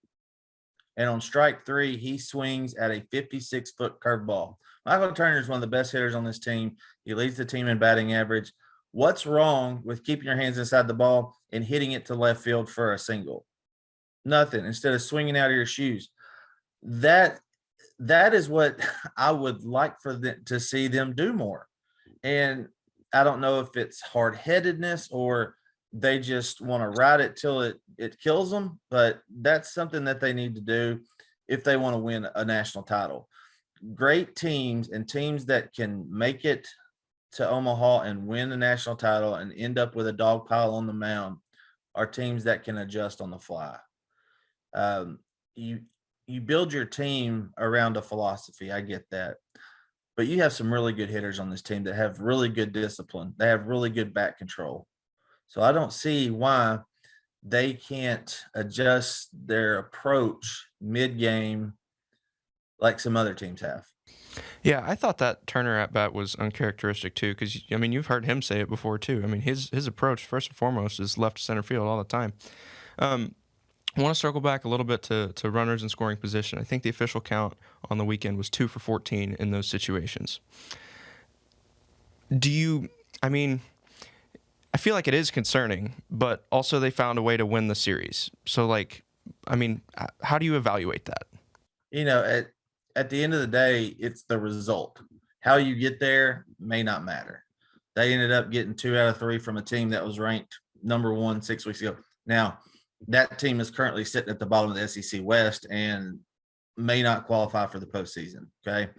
And on strike 3, he swings at a 56-foot curveball. Michael Turner is one of the best hitters on this team. He leads the team in batting average. What's wrong with keeping your hands inside the ball and hitting it to left field for a single? Nothing. Instead of swinging out of your shoes. That is what I would like for them to see them do more. And I don't know if it's hard-headedness or they just want to ride it till it kills them, but that's something that they need to do if they want to win a national title. Great teams and teams that can make it to Omaha and win the national title and end up with a dog pile on the mound are teams that can adjust on the fly. You build your team around a philosophy. I get that. But you have some really good hitters on this team that have really good discipline. They have really good bat control. So I don't see why they can't adjust their approach mid-game like some other teams have. Yeah, I thought that Turner at bat was uncharacteristic too, because you've heard him say it before too. His approach first and foremost is left to center field all the time. I want to circle back a little bit to runners in scoring position. I think the official count on the weekend was 2 for 14 in those situations. I feel like it is concerning, but also they found a way to win the series. So, how do you evaluate that? At the end of the day, it's the result. How you get there may not matter. They ended up getting 2 out of 3 from a team that was ranked number 1 6 weeks ago. Now, that team is currently sitting at the bottom of the SEC West and may not qualify for the postseason. Okay.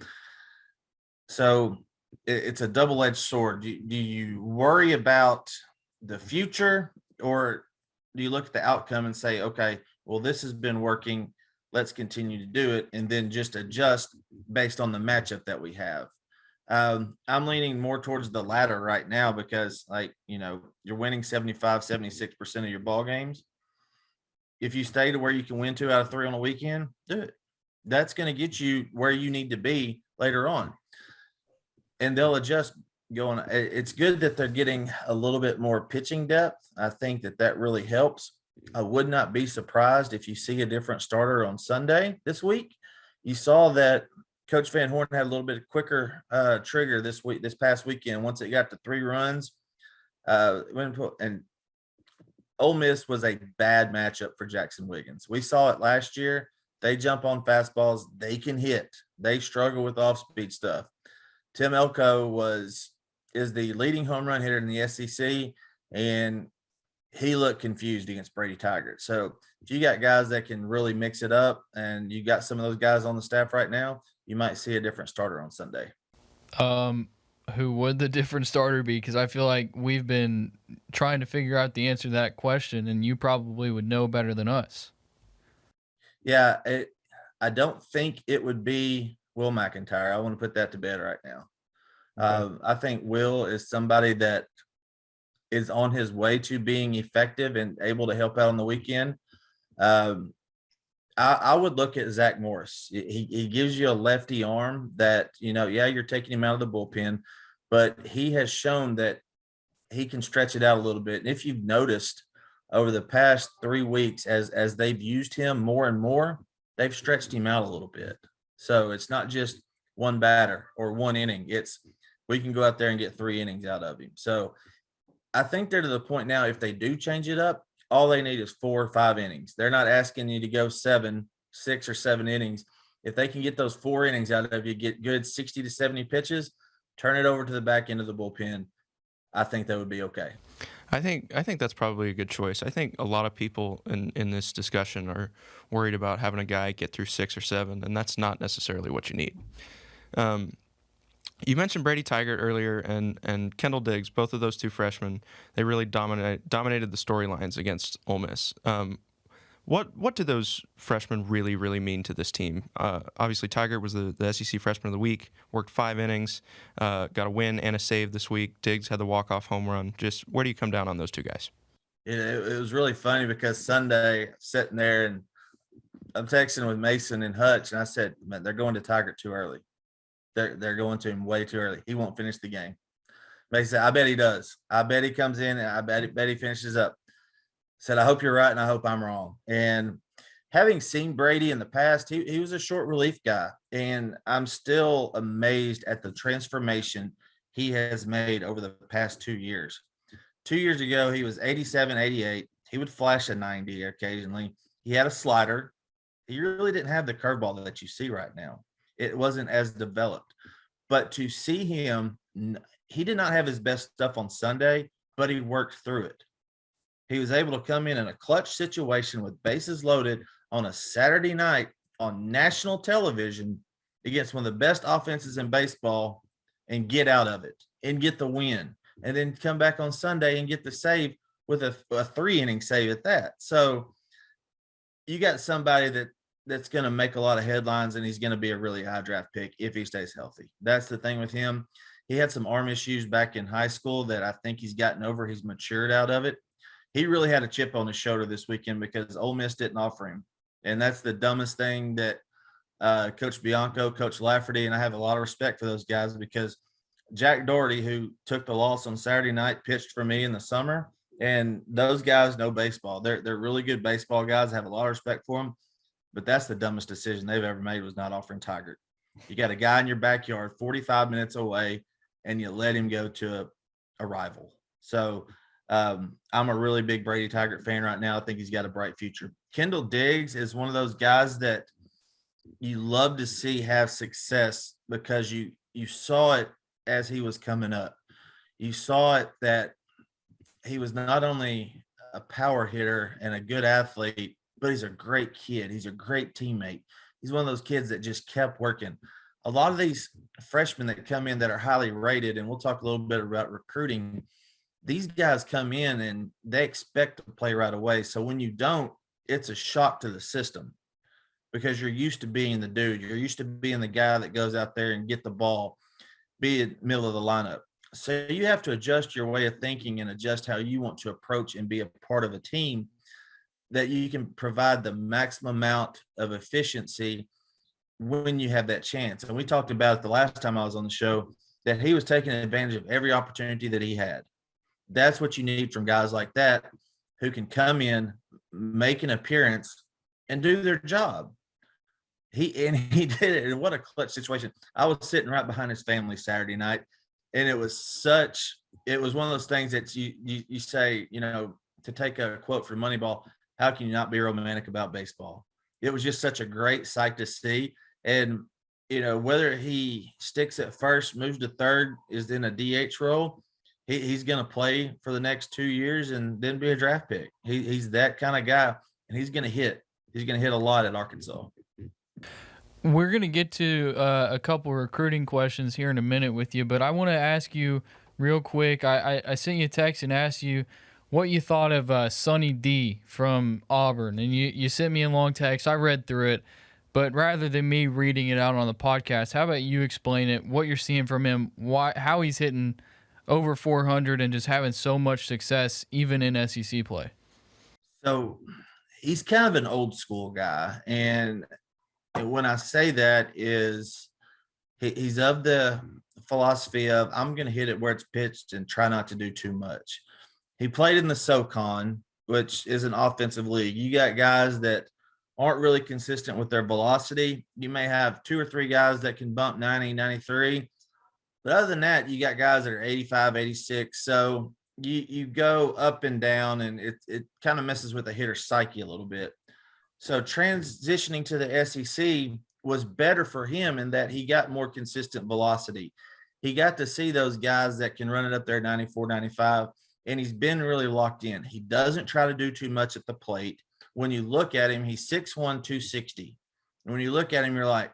So it's a double-edged sword. Do you worry about the future, or do you look at the outcome and say, okay, well, this has been working, let's continue to do it, and then just adjust based on the matchup that we have? I'm leaning more towards the latter right now because, you're winning 75, 76% of your ball games. If you stay to where you can win 2 out of 3 on a weekend, do it. That's going to get you where you need to be later on. And they'll adjust going. It's good that they're getting a little bit more pitching depth. I think that really helps. I would not be surprised if you see a different starter on Sunday this week. You saw that Coach Van Horn had a little bit quicker trigger this past weekend. Once it got to 3 runs, and Ole Miss was a bad matchup for Jackson Wiggins. We saw it last year. They jump on fastballs. They can hit. They struggle with off-speed stuff. Tim Elko is the leading home run hitter in the SEC, and he looked confused against Brady Tigert. So if you got guys that can really mix it up, and you got some of those guys on the staff right now, you might see a different starter on Sunday. Who would the different starter be? Because I feel like we've been trying to figure out the answer to that question, and you probably would know better than us. Yeah, I don't think it would be Will McIntyre. I want to put that to bed right now. Okay. I think Will is somebody that is on his way to being effective and able to help out on the weekend. I would look at Zack Morris. He gives you a lefty arm that, you're taking him out of the bullpen, but he has shown that he can stretch it out a little bit. And if you've noticed over the past 3 weeks, as they've used him more and more, they've stretched him out a little bit. So it's not just one batter or one inning. It's we can go out there and get 3 innings out of him. So I think they're to the point now, if they do change it up, all they need is 4 or 5 innings. They're not asking you to go 6 or 7 innings. If they can get those 4 innings out of you, get good 60 to 70 pitches, turn it over to the back end of the bullpen, I think that would be okay. I think that's probably a good choice. I think a lot of people in this discussion are worried about having a guy get through 6 or 7, and that's not necessarily what you need. You mentioned Brady Tigert earlier and Kendall Diggs, both of those 2 freshmen. They really dominated the storylines against Ole Miss. What do those freshmen really, really mean to this team? Obviously, Tigert was the SEC Freshman of the Week, worked 5 innings, got a win and a save this week. Diggs had the walk-off home run. Just where do you come down on those 2 guys? It was really funny because Sunday, sitting there, and I'm texting with Mason and Hutch, and I said, man, they're going to Tigert too early. They're going to him way too early. He won't finish the game. Mason said, I bet he does. I bet he comes in, and I bet he finishes up. Said, I hope you're right, and I hope I'm wrong. And having seen Brady in the past, he was a short relief guy, and I'm still amazed at the transformation he has made over the past 2 years. 2 years ago, he was 87, 88. He would flash a 90 occasionally. He had a slider. He really didn't have the curveball that you see right now. It wasn't as developed. But to see him, he did not have his best stuff on Sunday, but he worked through it. He was able to come in a clutch situation with bases loaded on a Saturday night on national television against one of the best offenses in baseball and get out of it and get the win, and then come back on Sunday and get the save with a 3-inning save at that. So you got somebody that's going to make a lot of headlines, and he's going to be a really high draft pick if he stays healthy. That's the thing with him. He had some arm issues back in high school that I think he's gotten over. He's matured out of it. He really had a chip on his shoulder this weekend because Ole Miss didn't offer him. And that's the dumbest thing that Coach Bianco, Coach Lafferty, and I have a lot of respect for those guys, because Jack Doherty, who took the loss on Saturday night, pitched for me in the summer. And those guys know baseball. They're really good baseball guys. I have a lot of respect for them. But that's the dumbest decision they've ever made, was not offering Tigert. You got a guy in your backyard 45 minutes away, and you let him go to a rival. So I'm a really big Brady Tigert fan right now. I think he's got a bright future. Kendall Diggs is one of those guys that you love to see have success, because you saw it as he was coming up. You saw it that he was not only a power hitter and a good athlete, but he's a great kid. He's a great teammate. He's one of those kids that just kept working. A lot of these freshmen that come in that are highly rated, and we'll talk a little bit about recruiting, these guys come in and they expect to play right away. So when you don't, it's a shock to the system, because you're used to being the dude. You're used to being the guy that goes out there and get the ball, be in the middle of the lineup. So you have to adjust your way of thinking and adjust how you want to approach and be a part of a team, that you can provide the maximum amount of efficiency when you have that chance. And we talked about it the last time I was on the show, that he was taking advantage of every opportunity that he had. That's what you need from guys like that, who can come in, make an appearance and do their job. He did it, and what a clutch situation. I was sitting right behind his family Saturday night, and it was one of those things that you say, to take a quote from Moneyball, how can you not be romantic about baseball? It was just such a great sight to see. And, whether he sticks at first, moves to third, is in a DH role, he's going to play for the next 2 years and then be a draft pick. He's that kind of guy, and he's going to hit. He's going to hit a lot at Arkansas. We're going to get to a couple recruiting questions here in a minute with you, but I want to ask you real quick. I sent you a text and asked you what you thought of Sonny D from Auburn, and you sent me a long text. I read through it, but rather than me reading it out on the podcast, how about you explain it, what you're seeing from him, how he's hitting over 400 and just having so much success even in SEC play? So he's kind of an old school guy, and when I say that is he's of the philosophy of I'm going to hit it where it's pitched and try not to do too much. He played in the SoCon, which is an offensive league. You got guys that aren't really consistent with their velocity. You may have 2 or 3 guys that can bump 90, 93. But other than that, you got guys that are 85, 86. So you go up and down, and it kind of messes with the hitter's psyche a little bit. So transitioning to the SEC was better for him in that he got more consistent velocity. He got to see those guys that can run it up there 94, 95, and he's been really locked in. He doesn't try to do too much at the plate. When you look at him, he's 6'1", 260. And when you look at him, you're like,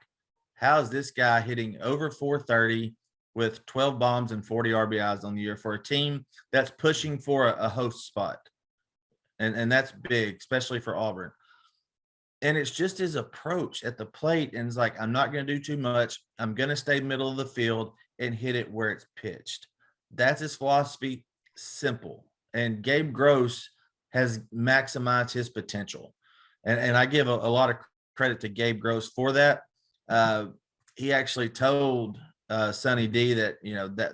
how is this guy hitting over 430 with 12 bombs and 40 RBIs on the year for a team that's pushing for a host spot? And that's big, especially for Auburn. And it's just his approach at the plate. And it's like, I'm not going to do too much. I'm going to stay middle of the field and hit it where it's pitched. That's his philosophy. Simple. And Gabe Gross has maximized his potential. And I give a lot of credit to Gabe Gross for that. He actually told Sonny D that,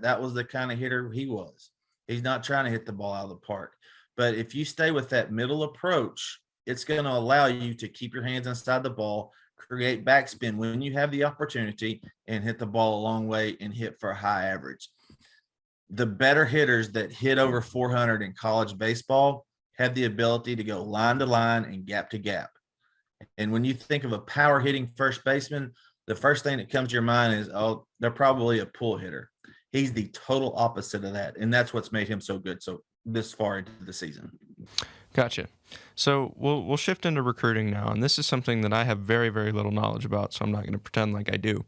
that was the kind of hitter he was. He's not trying to hit the ball out of the park. But if you stay with that middle approach, it's going to allow you to keep your hands inside the ball, create backspin when you have the opportunity, and hit the ball a long way and hit for a high average. The better hitters that hit over 400 in college baseball have the ability to go line to line and gap to gap. And when you think of a power hitting first baseman, the first thing that comes to your mind is, oh, they're probably a pull hitter. He's the total opposite of that, and that's what's made him so good so this far into the season. Gotcha. So we'll shift into recruiting now, and this is something that I have very, very little knowledge about, so I'm not going to pretend like I do.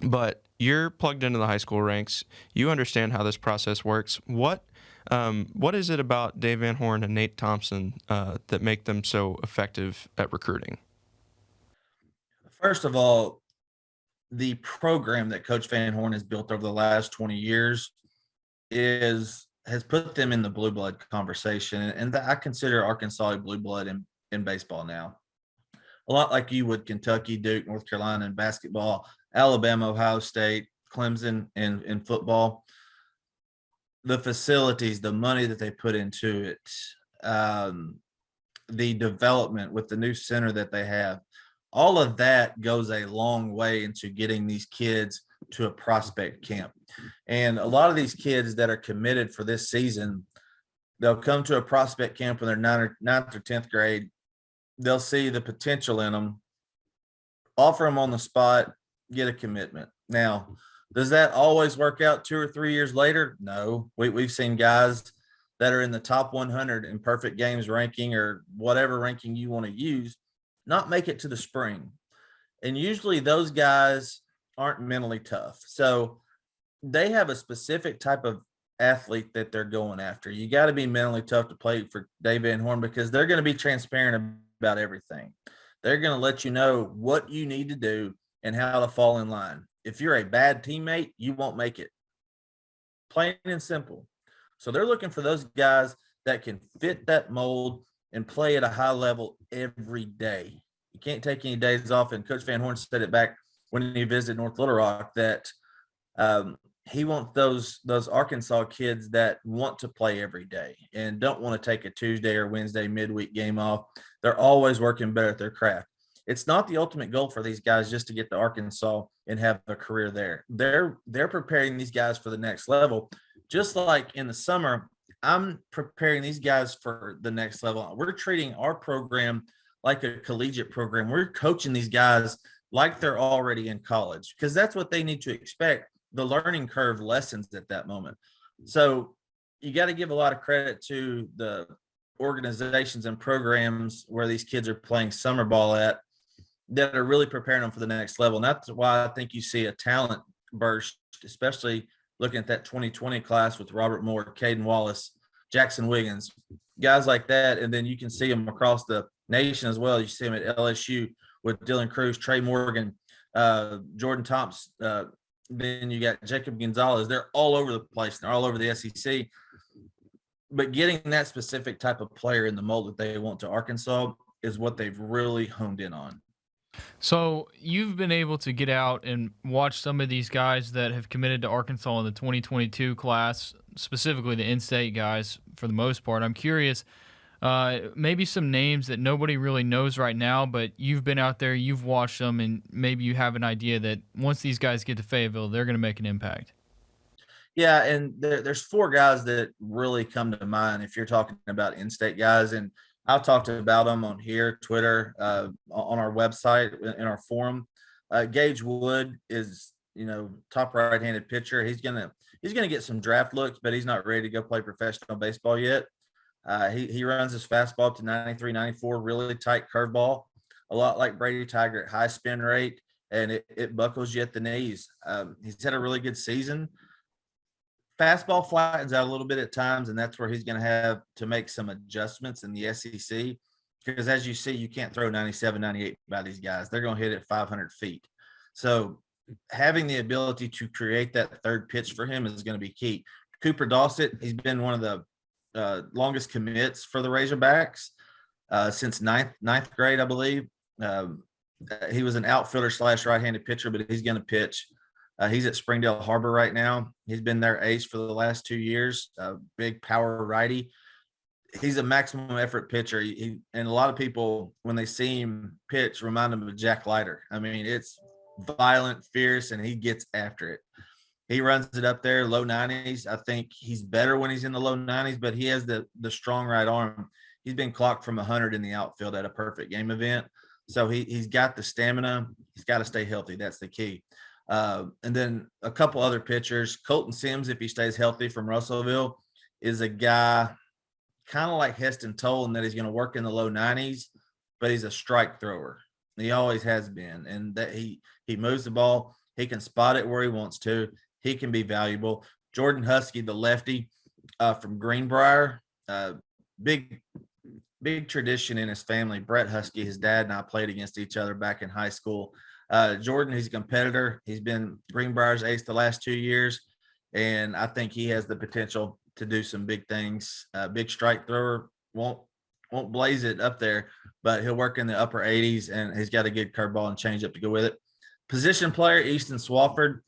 But you're plugged into the high school ranks. You understand how this process works. What is it about Dave Van Horn and Nate Thompson that make them so effective at recruiting? First of all, the program that Coach Van Horn has built over the last 20 years has put them in the blue blood conversation. And I consider Arkansas a blue blood in baseball now. A lot like you would Kentucky, Duke, North Carolina in basketball, Alabama, Ohio State, Clemson in football. The facilities, the money that they put into it, the development with the new center that they have, all of that goes a long way into getting these kids to a prospect camp. And a lot of these kids that are committed for this season, they'll come to a prospect camp when they're ninth or 10th grade. They'll see the potential in them, offer them on the spot, get a commitment. Now, does that always work out 2 or 3 years later? No. We've seen guys that are in the top 100 in perfect games ranking or whatever ranking you want to use not make it to the spring. And usually those guys aren't mentally tough. So they have a specific type of athlete that they're going after. You got to be mentally tough to play for Dave Van Horn because they're going to be transparent about everything. They're going to let you know what you need to do and how to fall in line. If you're a bad teammate, you won't make it. Plain and simple. So they're looking for those guys that can fit that mold and play at a high level every day. You can't take any days off. And Coach Van Horn said it back when he visited North Little Rock that he wants those Arkansas kids that want to play every day and don't want to take a Tuesday or Wednesday midweek game off. They're always working better at their craft. It's not the ultimate goal for these guys just to get to Arkansas and have a career there. They're preparing these guys for the next level. Just like in the summer, I'm preparing these guys for the next level. We're treating our program like a collegiate program. We're coaching these guys like they're already in college because that's what they need to expect. The learning curve lessens at that moment. So you got to give a lot of credit to the organizations and programs where these kids are playing summer ball at that are really preparing them for the next level. And that's why I think you see a talent burst, especially looking at that 2020 class with Robert Moore, Caden Wallace, Jackson Wiggins, guys like that. And then you can see them across the nation as well. You see them at LSU with Dylan Cruz, Trey Morgan, Jordan Thompson. Then you got Jacob Gonzalez. They're all over the place. They're all over the SEC. But getting that specific type of player in the mold that they want to Arkansas is what they've really honed in on. So you've been able to get out and watch some of these guys that have committed to Arkansas in the 2022 class, specifically the in-state guys for the most part. I'm curious, maybe some names that nobody really knows right now, but you've been out there, you've watched them, and maybe you have an idea that once these guys get to Fayetteville, they're going to make an impact. Yeah, and there's 4 guys that really come to mind if you're talking about in-state guys, and I've talked about them on here, Twitter, on our website, in our forum. Gage Wood is, top right-handed pitcher. He's gonna get some draft looks, but he's not ready to go play professional baseball yet. He runs his fastball to 93, 94, really tight curveball, a lot like Brady Tiger at high spin rate, and it buckles you at the knees. He's had a really good season. Fastball flattens out a little bit at times, and that's where he's going to have to make some adjustments in the SEC because, as you see, you can't throw 97, 98 by these guys. They're going to hit it 500 feet. So having the ability to create that third pitch for him is going to be key. Cooper Dawsett, he's been one of the longest commits for the Razorbacks since ninth grade, I believe. He was an outfielder / right-handed pitcher, but he's going to pitch. He's at Springdale Harbor right now. He's been their ace for the last 2 years. Big power righty. He's a maximum effort pitcher. And a lot of people, when they see him pitch, remind them of Jack Leiter. I mean, it's violent, fierce, and he gets after it. He runs it up there, low 90s. I think he's better when he's in the low 90s, but he has the strong right arm. He's been clocked from 100 in the outfield at a perfect game event. So he's got the stamina. He's got to stay healthy. That's the key. And then a couple other pitchers. Colton Sims, if he stays healthy from Russellville, is a guy kind of like Heston Toll in that he's going to work in the low 90s, but he's a strike thrower. He always has been. And that he moves the ball. He can spot it where he wants to. He can be valuable. Jordan Husky, the lefty from Greenbrier, big tradition in his family. Brett Husky, his dad and I played against each other back in high school. Jordan, he's a competitor. He's been Greenbrier's ace the last 2 years, and I think he has the potential to do some big things. Big strike thrower, won't blaze it up there, but he'll work in the upper 80s, and he's got a good curveball and changeup to go with it. Position player, Easton Swafford,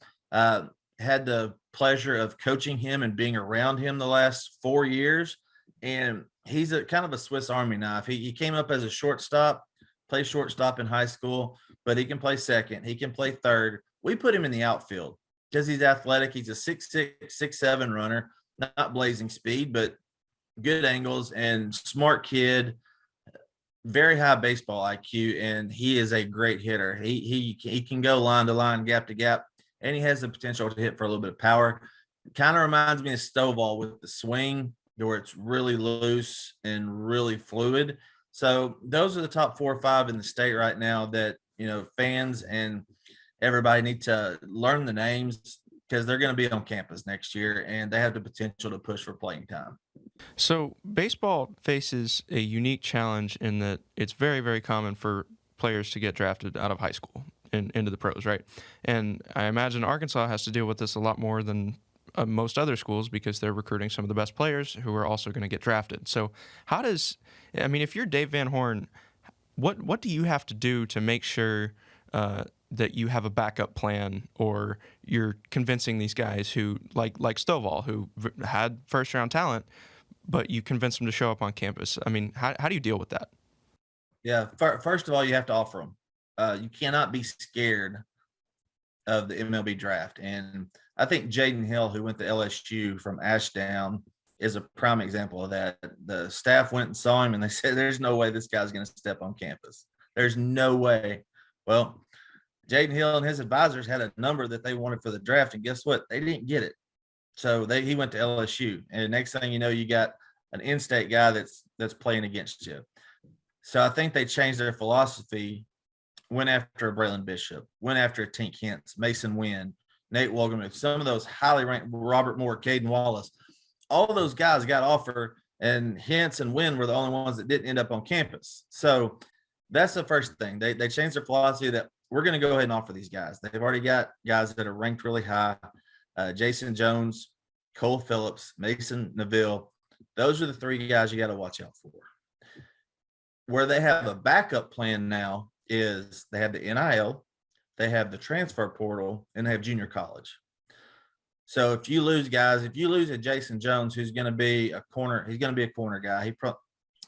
had the pleasure of coaching him and being around him the last 4 years, and he's a kind of a Swiss Army knife. He came up as a shortstop, played shortstop in high school, but he can play second. He can play third. We put him in the outfield because he's athletic. He's a 6'6", 6'7" runner, not blazing speed, but good angles and smart kid, very high baseball IQ, and he is a great hitter. He can go line to line, gap to gap, and he has the potential to hit for a little bit of power. Kind of reminds me of Stovall with the swing, where it's really loose and really fluid. So those are the top 4 or 5 in the state right now that, fans and everybody need to learn the names because they're going to be on campus next year and they have the potential to push for playing time. So baseball faces a unique challenge in that it's very, very common for players to get drafted out of high school and into the pros, right? And I imagine Arkansas has to deal with this a lot more than most other schools because they're recruiting some of the best players who are also going to get drafted. So if you're Dave Van Horn, what do you have to do to make sure that you have a backup plan, or you're convincing these guys who like Stovall, who had first round talent, but you convince them to show up on campus? I mean, how do you deal with that? Yeah. First of all, you have to offer them. You cannot be scared of the MLB draft. And I think Jaden Hill, who went to LSU from Ashdown, is a prime example of that. The staff went and saw him and they said, there's no way this guy's going to step on campus. There's no way. Well, Jaden Hill and his advisors had a number that they wanted for the draft, and guess what? They didn't get it. So he went to LSU, and the next thing you know, you got an in-state guy that's playing against you. So I think they changed their philosophy, went after a Braylon Bishop, went after a Tink Hintz, Mason Wynn, Nate Woolgamuth, some of those highly ranked, Robert Moore, Caden Wallace. All of those guys got offered, and Hintz and Wynn were the only ones that didn't end up on campus. So that's the first thing. They changed their philosophy that we're going to go ahead and offer these guys. They've already got guys that are ranked really high. Jason Jones, Cole Phillips, Mason Neville. Those are the three guys you got to watch out for. Where they have a backup plan now is they have the NIL, they have the transfer portal, and they have junior college. So if you lose guys, if you lose a Jason Jones, who's going to be a corner, he's going to be a corner guy.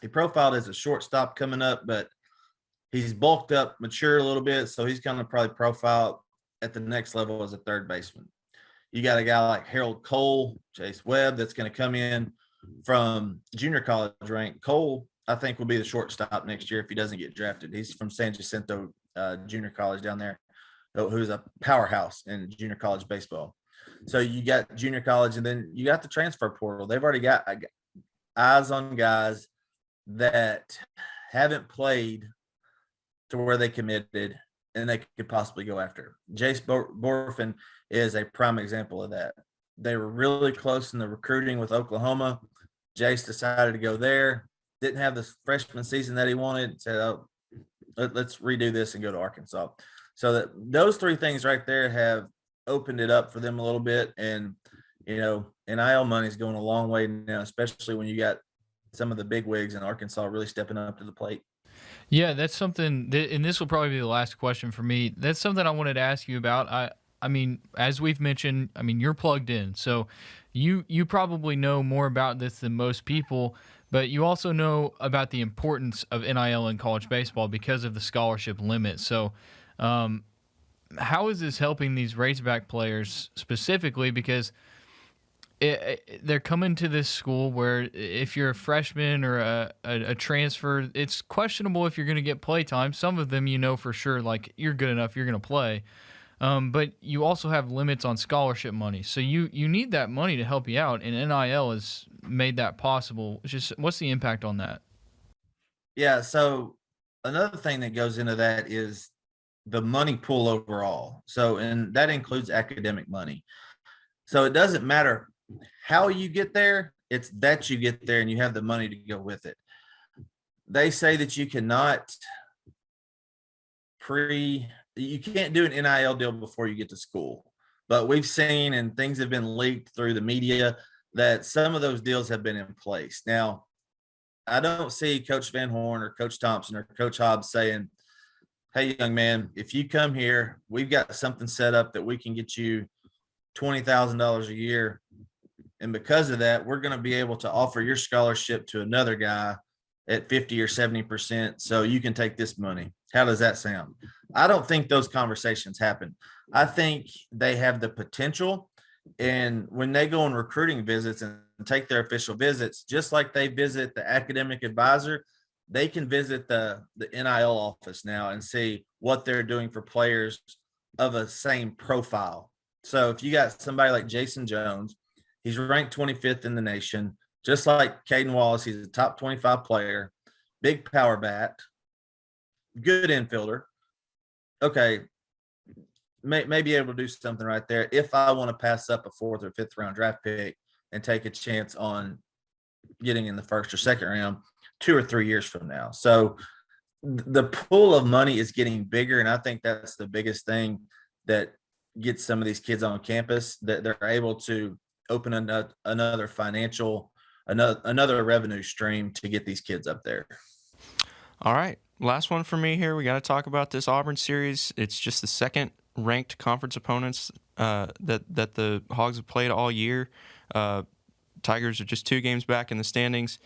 He profiled as a shortstop coming up, but he's bulked up, mature a little bit, so he's going to probably profile at the next level as a third baseman. You got a guy like Harold Cole, Chase Webb, that's going to come in from junior college rank. Cole, I think, will be the shortstop next year if he doesn't get drafted. He's from San Jacinto Junior College down there, who's a powerhouse in junior college baseball. So you got junior college, and then you got the transfer portal. They've already got eyes on guys that haven't played to where they committed and they could possibly go after. Jace Borfin is a prime example of that. They were really close in the recruiting with Oklahoma. Jace decided to go there, didn't have the freshman season that he wanted, said, oh, let's redo this and go to Arkansas. So that those three things right there have opened it up for them a little bit. And, you know, NIL money is going a long way now, especially when you got some of the big wigs in Arkansas really stepping up to the plate. Yeah, that's something, and this will probably be the last question for me. That's something I wanted to ask you about. I mean, as we've mentioned, I mean, you're plugged in, so you probably know more about this than most people, but you also know about the importance of NIL in college baseball because of the scholarship limit. So how is this helping these Razorback players specifically? Because they're coming to this school where if you're a freshman or a transfer, it's questionable if you're going to get play time. Some of them, you know for sure, like you're good enough, you're going to play. But you also have limits on scholarship money. So you need that money to help you out, and NIL has made that possible. It's just, what's the impact on that? Yeah, so another thing that goes into that is the money pool overall. So, and that includes academic money. So it doesn't matter how you get there, it's that you get there and you have the money to go with it. They say that you cannot you can't do an NIL deal before you get to school. But we've seen, and things have been leaked through the media, that some of those deals have been in place. Now, I don't see Coach Van Horn or Coach Thompson or Coach Hobbs saying, hey, young man, if you come here, we've got something set up that we can get you $20,000 a year. And because of that, we're going to be able to offer your scholarship to another guy at 50 or 70%. So you can take this money. How does that sound? I don't think those conversations happen. I think they have the potential. And when they go on recruiting visits and take their official visits, just like they visit the academic advisor, they can visit the NIL office now and see what they're doing for players of a same profile. So if you got somebody like Jason Jones, he's ranked 25th in the nation, just like Caden Wallace. He's a top 25 player, big power bat, good infielder. Okay, may be able to do something right there if I want to pass up a 4th or 5th round draft pick and take a chance on getting in the 1st or 2nd round 2 or 3 years from now. So the pool of money is getting bigger, and I think that's the biggest thing that gets some of these kids on campus, that they're able to open another financial, another revenue stream to get these kids up there. All right. last one for me here. We got to talk about this Auburn series. It's just the second ranked conference opponents that the Hogs have played all year. Tigers are just 2 games back in the standings.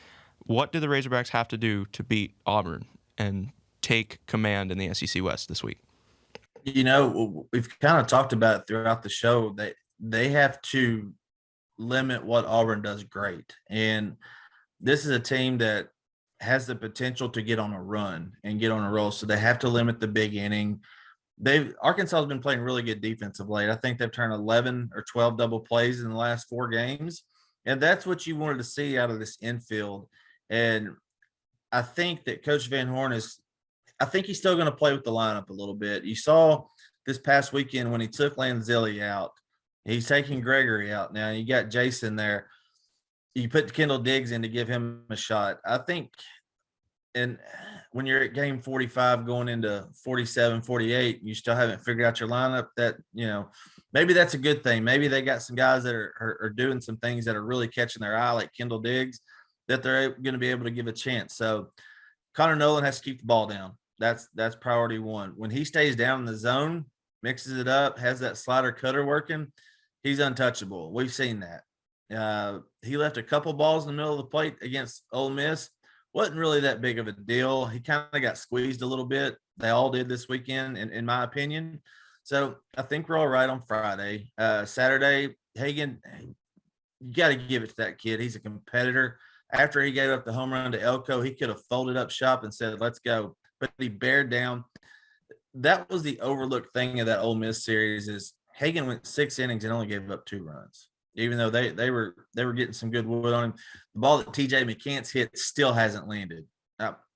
What do the Razorbacks have to do to beat Auburn and take command in the SEC West this week? We've kind of talked about it throughout the show that they have to limit what Auburn does great. And this is a team that has the potential to get on a run and get on a roll. So they have to limit the big inning. Arkansas has been playing really good defense of late. I think they've turned 11 or 12 double plays in the last 4 games. And that's what you wanted to see out of this infield. And I think that Coach Van Horn I think he's still going to play with the lineup a little bit. You saw this past weekend when he took Lanzelli out. He's taking Gregory out now. You got Jason there. You put Kendall Diggs in to give him a shot. I think, and when you're at game 45 going into 47, 48, you still haven't figured out your lineup, that, maybe that's a good thing. Maybe they got some guys that are doing some things that are really catching their eye, like Kendall Diggs, that they're going to be able to give a chance. So Connor Nolan has to keep the ball down. That's priority 1. When he stays down in the zone, mixes it up, has that slider cutter working, he's untouchable. We've seen that. He left a couple balls in the middle of the plate against Ole Miss. Wasn't really that big of a deal. He kind of got squeezed a little bit. They all did this weekend, in my opinion. So I think we're all right on Friday. Saturday, Hagan, you got to give it to that kid. He's a competitor. After he gave up the home run to Elko, he could have folded up shop and said, let's go. But he bared down. That was the overlooked thing of that Ole Miss series is Hagan went 6 innings and only gave up 2 runs. Even though they were getting some good wood on him. The ball that TJ McCants hit still hasn't landed.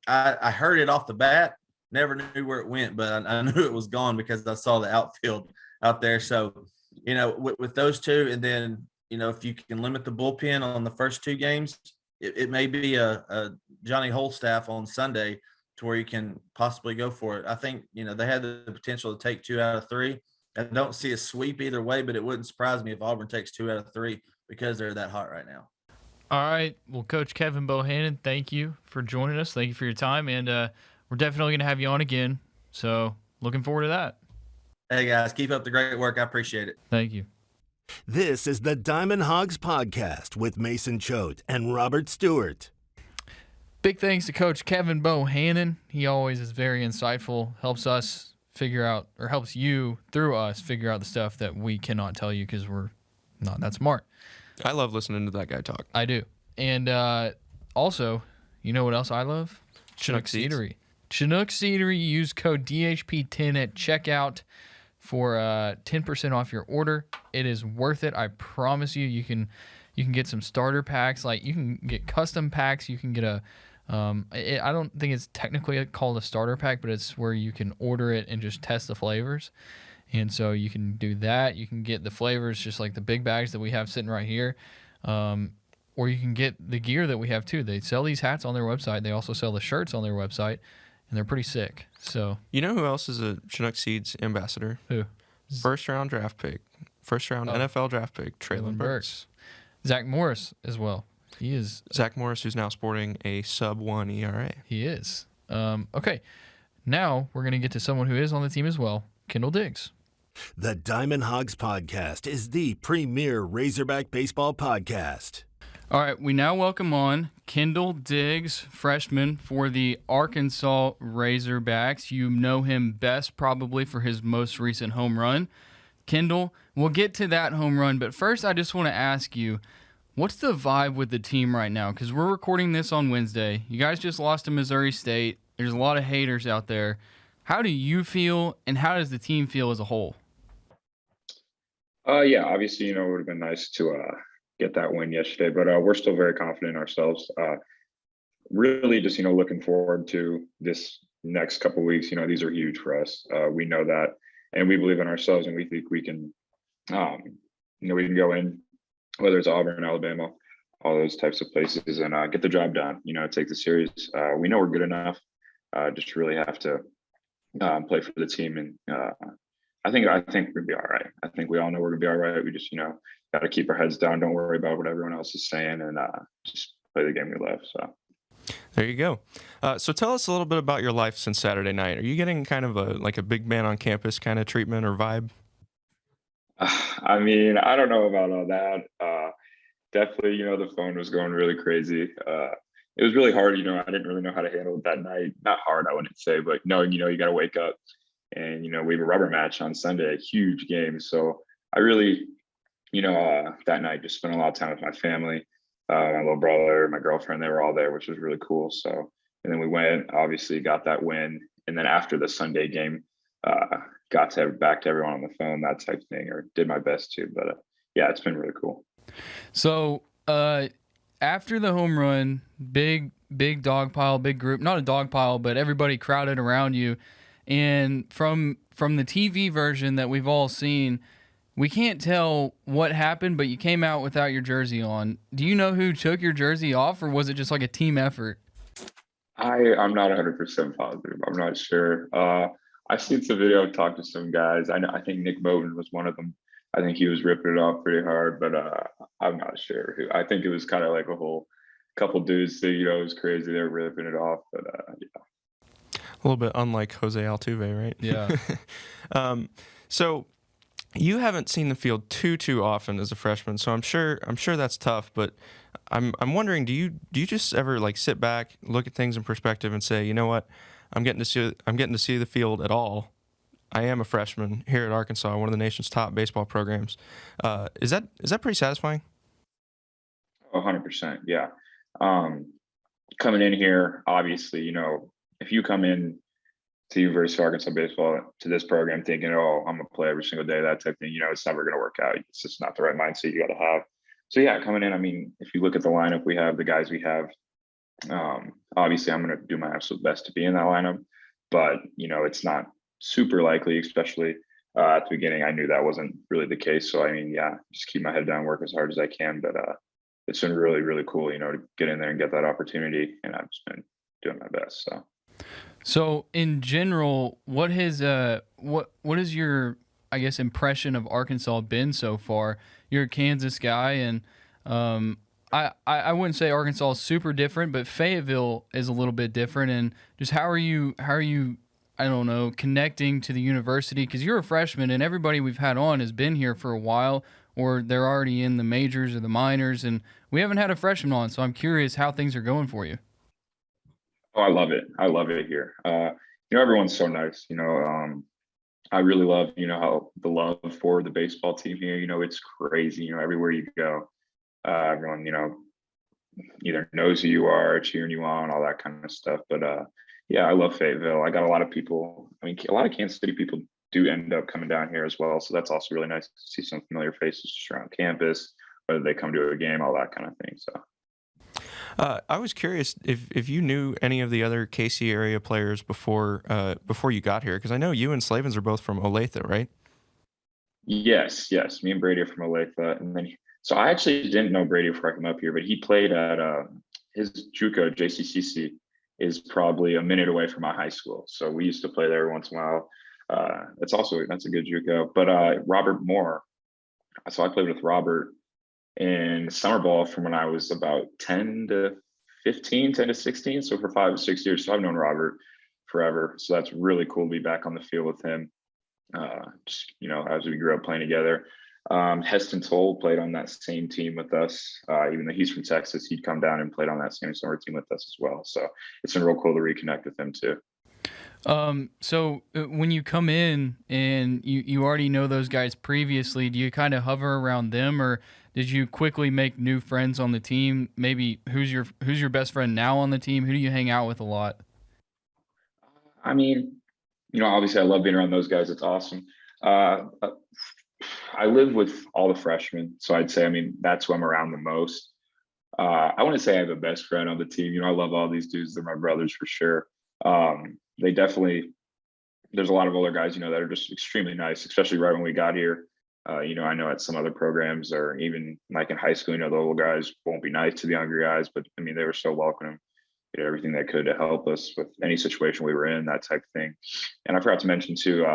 I heard it off the bat, never knew where it went, but I knew it was gone because I saw the outfield out there. So, with those 2, and then, if you can limit the bullpen on the first 2 games, it may be a Johnny Holstaff on Sunday to where you can possibly go for it. I think, they had the potential to take 2 out of 3. I don't see a sweep either way, but it wouldn't surprise me if Auburn takes 2 out of 3 because they're that hot right now. All right. Well, Coach Kevin Bohannon, thank you for joining us. Thank you for your time. And we're definitely going to have you on again. So looking forward to that. Hey, guys, keep up the great work. I appreciate it. Thank you. This is the Diamond Hogs Podcast with Mason Choate and Robert Stewart. Big thanks to Coach Kevin Bohannon. He always is very insightful, helps us figure out, or helps you through us figure out the stuff that we cannot tell you because we're not that smart. I love listening to that guy talk. I do. And also, you know what else I love? Chinook Seedery. Chinook Seedery. Use code DHP10 at checkout for 10% off your order. It is worth it. I promise you. You can get some starter packs. Like, you can get custom packs. You can get a I don't think it's technically called a starter pack, but it's where you can order it and just test the flavors. And so you can do that. You can get the flavors just like the big bags that we have sitting right here. Or you can get the gear that we have too. They sell these hats on their website. They also sell the shirts on their website, and they're pretty sick. So, you know who else is a Chinook Seeds ambassador? Who? First round NFL draft pick, Traylon Burks. Zack Morris as well. He is Zack Morris, who's now sporting a sub-1 ERA. He is. Okay, now we're going to get to someone who is on the team as well, Kendall Diggs. The Diamond Hogs Podcast is the premier Razorback baseball podcast. All right, we now welcome on Kendall Diggs, freshman for the Arkansas Razorbacks. You know him best probably for his most recent home run. Kendall, we'll get to that home run, but first I just want to ask you, what's the vibe with the team right now? Because we're recording this on Wednesday. You guys just lost to Missouri State. There's a lot of haters out there. How do you feel, and how does the team feel as a whole? Yeah, obviously, it would have been nice to get that win yesterday, but we're still very confident in ourselves. Really just, looking forward to this next couple of weeks. These are huge for us. We know that, and we believe in ourselves, and we think we can, we can go in, whether it's Auburn, Alabama, all those types of places, and get the job done. Take the series. We know we're good enough. Just really have to play for the team, and I think we're gonna be all right. I think we all know we're gonna be all right. We just got to keep our heads down. Don't worry about what everyone else is saying, and just play the game we love. So There you go. So tell us a little bit about your life since Saturday night. Are you getting kind of a big man on campus kind of treatment or vibe? I mean, I don't know about all that. Definitely, the phone was going really crazy. It was really hard. I didn't really know how to handle it that night. Not hard, I wouldn't say, but knowing, you got to wake up and, we have a rubber match on Sunday, a huge game. So I really, that night just spent a lot of time with my family, my little brother, my girlfriend, they were all there, which was really cool. So, and then we went, obviously got that win. And then after the Sunday game, got to back to everyone on the phone, that type of thing, or did my best to. But yeah, it's been really cool. So after the home run, big dog pile, big group, not a dog pile, but everybody crowded around you. And from the TV version that we've all seen, we can't tell what happened, but you came out without your jersey on. Do you know who took your jersey off, or was it just like a team effort? I'm not 100% positive. I'm not sure. I've seen some video, talked to some guys. I think Nick Bowden was one of them. I think he was ripping it off pretty hard, but I'm not sure who. I think it was kind of like a whole couple dudes that, it was crazy. They were ripping it off, but yeah. A little bit unlike Jose Altuve, right? Yeah. So you haven't seen the field too often as a freshman, so I'm sure that's tough. But I'm wondering, do you just ever like sit back, look at things in perspective, and say, you know what, I'm getting to see the field at all. I am a freshman here at Arkansas, one of the nation's top baseball programs. Is that pretty satisfying? 100%, yeah. Coming in here, obviously, if you come in to University of Arkansas baseball, to this program thinking, oh, I'm gonna play every single day, that type of thing, it's never gonna work out. It's just not the right mindset you got to have. So yeah, coming in, I mean, if you look at the lineup we have, the guys we have, obviously I'm gonna do my absolute best to be in that lineup, but it's not super likely, especially at the beginning. I knew that wasn't really the case. So I mean, yeah, just keep my head down, work as hard as I can. But it's been really, really cool, to get in there and get that opportunity. And I've just been doing my best. So in general, what is your, I guess, impression of Arkansas been so far? You're a Kansas guy, and I wouldn't say Arkansas is super different, but Fayetteville is a little bit different. And just how are you I don't know, connecting to the university? Because you're a freshman, and everybody we've had on has been here for a while, or they're already in the majors or the minors, and we haven't had a freshman on. So I'm curious how things are going for you. Oh, I love it. I love it here. Everyone's so nice. I really love, how the love for the baseball team here, it's crazy, everywhere you go, everyone, either knows who you are, cheering you on, all that kind of stuff. But yeah, I love Fayetteville. I got a lot of people. I mean, a lot of Kansas City people do end up coming down here as well. So that's also really nice to see some familiar faces just around campus, whether they come to a game, all that kind of thing. So I was curious if you knew any of the other KC area players before you got here, because I know you and Slavens are both from Olathe, right? Yes. Me and Brady are from Olathe, and then so I actually didn't know Brady before I came up here, but he played at his JUCO JCCC is probably a minute away from my high school, so we used to play there once in a while. That's a good JUCO. But Robert Moore, so I played with Robert in summer ball from when I was about 10 to 16, so for 5 or 6 years. So I've known Robert forever, so that's really cool to be back on the field with him. Just as we grew up playing together. Heston Toll played on that same team with us. Even though he's from Texas, he'd come down and played on that same summer team with us as well. So it's been real cool to reconnect with him too. So when you come in and you already know those guys previously, do you kind of hover around them, or did you quickly make new friends on the team? Maybe who's your best friend now on the team? Who do you hang out with a lot? I mean, obviously I love being around those guys. It's awesome. I live with all the freshmen, so I'd say, that's who I'm around the most. I want to say I have a best friend on the team. I love all these dudes. They're my brothers for sure. They definitely, there's a lot of older guys, that are just extremely nice, especially right when we got here. I know at some other programs, or even like in high school, the older guys won't be nice to the younger guys, but they were so welcoming, did everything they could to help us with any situation we were in, that type of thing. And I forgot to mention too,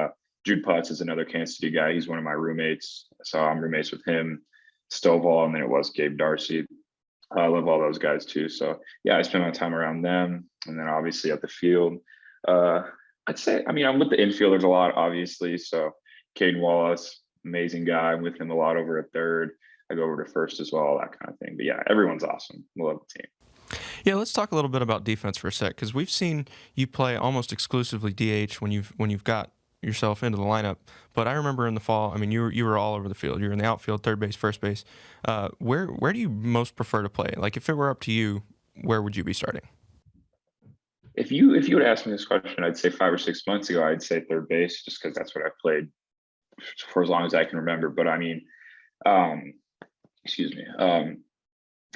Jude Putz is another Kansas City guy. He's one of my roommates. So I'm roommates with him, Stovall, and then it was Gabe Darcy. I love all those guys too. So yeah, I spend my time around them, and then obviously at the field. Uh, I'd say, I mean, I'm with the infielders a lot, obviously. So Caden Wallace, amazing guy. I'm with him a lot over at third. I go over to first as well, that kind of thing. But yeah, everyone's awesome. I love the team. Yeah, let's talk a little bit about defense for a sec, because we've seen you play almost exclusively DH when you've got yourself into the lineup. But I remember in the fall, I mean, you were all over the field. You were in the outfield, third base, first base. Where do you most prefer to play? Like, if it were up to you, where would you be starting? If you would ask me this question, I'd say 5 or 6 months ago, I'd say third base, just because that's what I've played for as long as I can remember. But I mean, um, excuse me.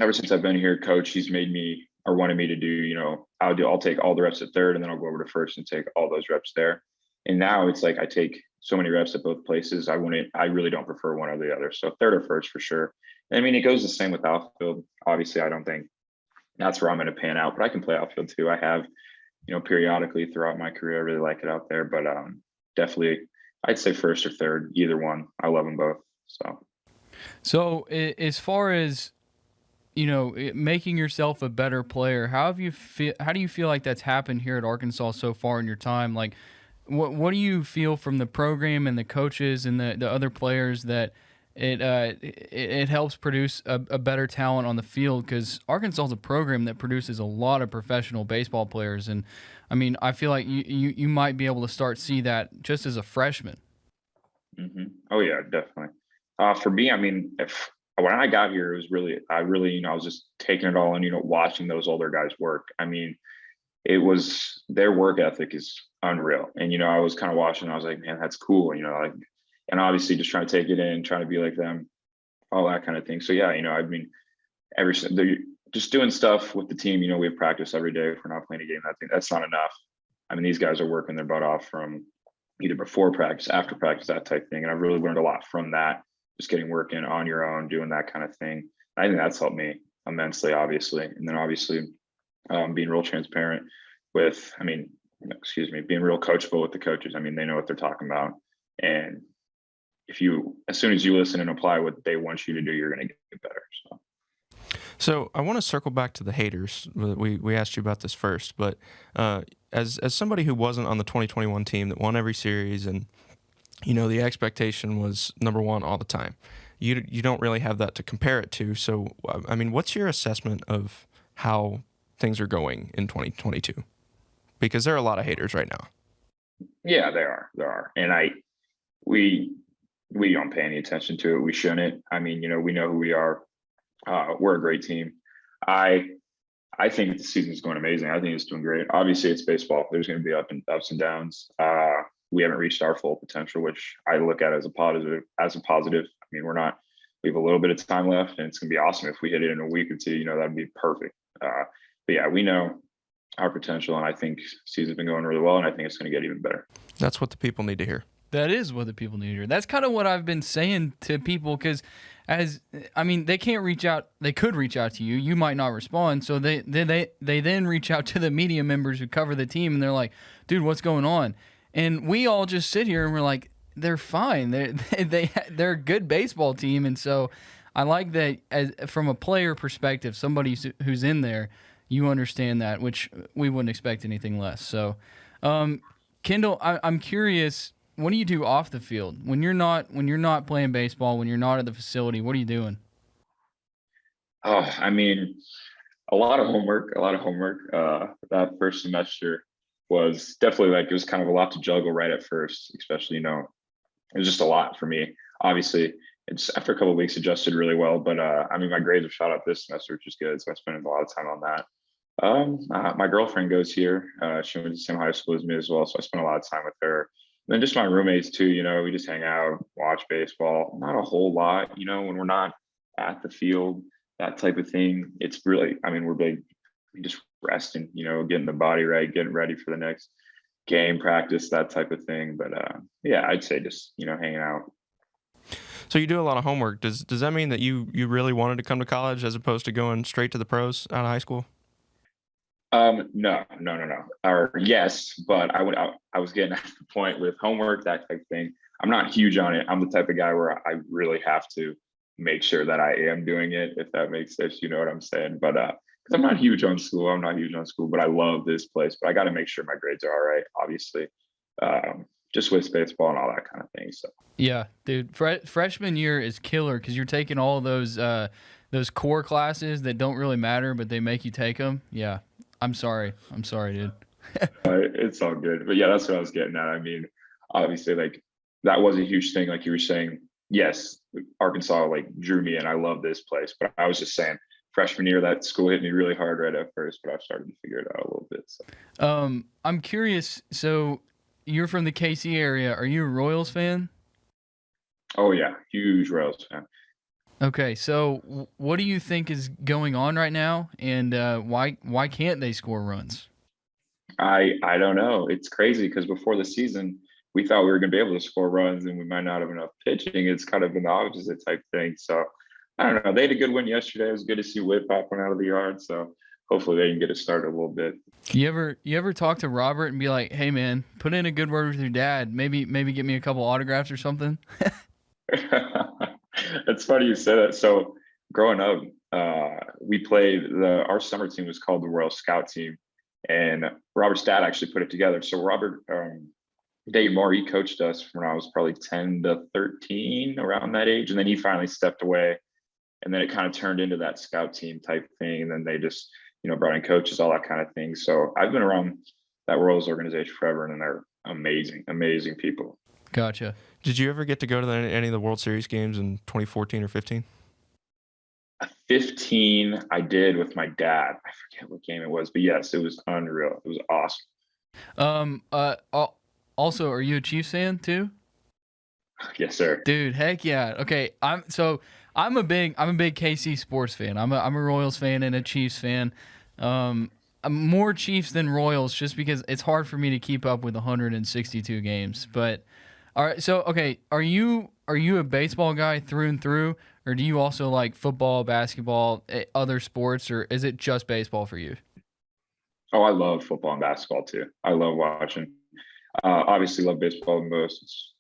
Ever since I've been here, coach, he's made me or wanted me to do, I'll take all the reps at third, and then I'll go over to first and take all those reps there. And now it's like I take so many reps at both places. I really don't prefer one or the other. So third or first for sure. I mean, it goes the same with outfield. Obviously, I don't think that's where I'm going to pan out, but I can play outfield too. I have, periodically throughout my career, I really like it out there, but definitely I'd say first or third, either one. I love them both. So as far as making yourself a better player, how do you feel like that's happened here at Arkansas so far in your time? Like, what do you feel from the program and the coaches and the other players that it helps produce a better talent on the field? Because Arkansas is a program that produces a lot of professional baseball players, and I mean, I feel like you might be able to start see that just as a freshman. Mm-hmm. Oh yeah, definitely. For me, I mean, when I got here, it was really, I was just taking it all in, watching those older guys work. I mean, their work ethic is unreal. And, I was kind of watching, I was like, man, that's cool. And obviously just trying to take it in, trying to be like them, all that kind of thing. So yeah, I mean, they're just doing stuff with the team. We have practice every day. If we're not playing a game, I think that's not enough. I mean, these guys are working their butt off from either before practice, after practice, that type thing. And I've really learned a lot from that. Just getting work in on your own, doing that kind of thing. I think that's helped me immensely, obviously. And then obviously being real transparent with, being real coachable with the coaches. I mean, they know what they're talking about. And as soon as you listen and apply what they want you to do, you're going to get better. So I want to circle back to the haters. We asked you about this first, but as somebody who wasn't on the 2021 team that won every series, and the expectation was number one all the time, you don't really have that to compare it to. So I mean, what's your assessment of how things are going in 2022? Because there are a lot of haters right now. Yeah, there are, and we don't pay any attention to it. We shouldn't. I mean, we know who we are. We're a great team. I think the season's going amazing. I think it's doing great. Obviously, it's baseball. There's going to be ups and downs. We haven't reached our full potential, which I look at as a positive. I mean, we have a little bit of time left, and it's going to be awesome if we hit it in a week or two. That'd be perfect. But yeah, we know our potential, and I think season's been going really well, and I think it's going to get even better. That's what the people need to hear. That is what the people need to hear. That's kind of what I've been saying to people, because they can't reach out. They could reach out to you. You might not respond. So they then reach out to the media members who cover the team, and they're like, dude, what's going on? And we all just sit here and we're like, they're fine. They're a good baseball team. And so I like that from a player perspective, somebody who's in there, you understand that, which we wouldn't expect anything less. So, Kendall, I'm curious, what do you do off the field when you're not playing baseball, when you're not at the facility? What are you doing? Oh, I mean, a lot of homework. That first semester was definitely it was kind of a lot to juggle right at first, especially, it was just a lot for me. Obviously, it's after a couple of weeks adjusted really well, but my grades have shot up this semester, which is good. So I spent a lot of time on that. My girlfriend goes here. She went to the same high school as me as well. So I spent a lot of time with her. And then just my roommates too, we just hang out, watch baseball, not a whole lot, when we're not at the field, that type of thing. It's really, we're big, just resting, getting the body right, getting ready for the next game, practice, that type of thing. But yeah, I'd say just, hanging out. So you do a lot of homework. Does that mean that you really wanted to come to college as opposed to going straight to the pros out of high school? No. Or yes, but I was getting at the point with homework, that type of thing. I'm not huge on it. I'm the type of guy where I really have to make sure that I am doing it, if that makes sense. You know what I'm saying? But because I'm not huge on school, but I love this place. But I got to make sure my grades are all right, obviously, just with baseball and all that kind of thing. So Yeah, dude, freshman year is killer because you're taking all those core classes that don't really matter, but they make you take them. Yeah, I'm sorry, dude. it's all good. But yeah, that's what I was getting at. I mean, obviously, like that was a huge thing. Like you were saying, yes, Arkansas like drew me in. I love this place, but I was just saying, freshman year, that school hit me really hard right at first, but I've started to figure it out a little bit. So. I'm curious. So you're from the KC area. Are you a Royals fan? Oh yeah, huge Royals fan. Okay, so what do you think is going on right now, and why can't they score runs? I don't know. It's crazy because before the season, we thought we were going to be able to score runs and we might not have enough pitching. It's kind of been the opposite type thing. So I don't know. They had a good win yesterday. It was good to see Whit popping out of the yard. So hopefully they can get it started a little bit. You ever talk to Robert and be like, "Hey man, put in a good word with your dad. Maybe get me a couple autographs or something." It's funny you said that. So growing up, we played our summer team was called the Royal Scout Team, and Robert's dad actually put it together. So Robert, Dave Moore, he coached us when I was probably 10 to 13, around that age, and then he finally stepped away, and then it kind of turned into that scout team type thing, and then they just brought in coaches, all that kind of thing. So I've been around that Royals organization forever, and they're amazing people. Gotcha. Did you ever get to go to any of the World Series games in 2014 or 15? 15, I did with my dad. I forget what game it was, but yes, it was unreal. It was awesome. Also, are you a Chiefs fan too? Yes, sir. Dude, heck yeah. Okay, I'm a big KC sports fan. I'm a Royals fan and a Chiefs fan. I'm more Chiefs than Royals just because it's hard for me to keep up with 162 games. But all right, so okay, are you a baseball guy through and through, or do you also like football, basketball, other sports, or is it just baseball for you? Oh, I love football and basketball too. I love watching. Obviously, love baseball the most. It's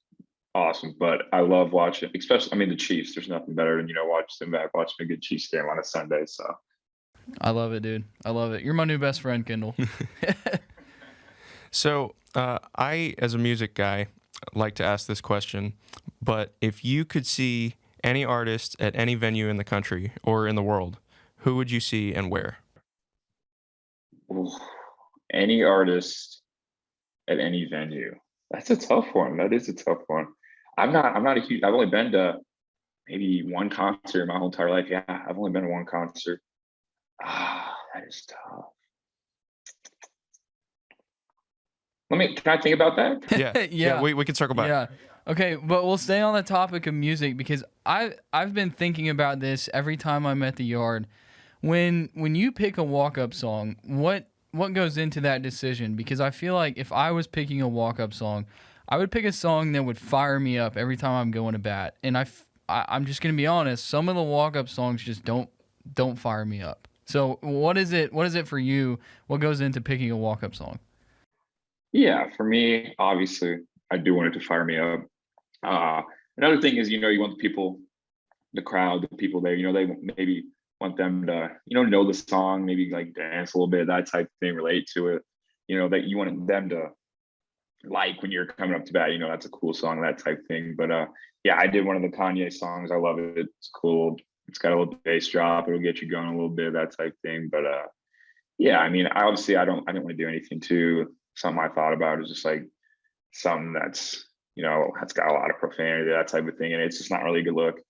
awesome, but I love watching, especially. The Chiefs. There's nothing better than watching a good Chiefs game on a Sunday. So I love it, dude. I love it. You're my new best friend, Kendall. So I, as a music guy, like to ask this question, but if you could see any artist at any venue in the country or in the world, who would you see and where? Ooh, any artist at any venue. That's a tough one. That is a tough one. I've only been to maybe one concert my whole entire life. Yeah, I've only been to one concert. That is tough. Can I think about that? Yeah. Yeah. We can circle back. Yeah. Okay, but we'll stay on the topic of music because I've been thinking about this every time I'm at the yard. When you pick a walk-up song, what goes into that decision? Because I feel like if I was picking a walk-up song, I would pick a song that would fire me up every time I'm going to bat. And I'm just going to be honest, some of the walk-up songs just don't fire me up. So what is it for you? What goes into picking a walk-up song? Yeah, for me, obviously, I do want it to fire me up. Another thing is, you want the crowd, the people there, they maybe want them to, know the song, maybe like dance a little bit, that type of thing, relate to it, that you want them to like when you're coming up to bat, that's a cool song, that type of thing. But yeah, I did one of the Kanye songs. I love it. It's cool. It's got a little bass drop. It'll get you going a little bit, that type of thing. But yeah, I didn't want to do anything too. Something I thought about is just like something that's, that's got a lot of profanity, that type of thing. And it's just not really a good look.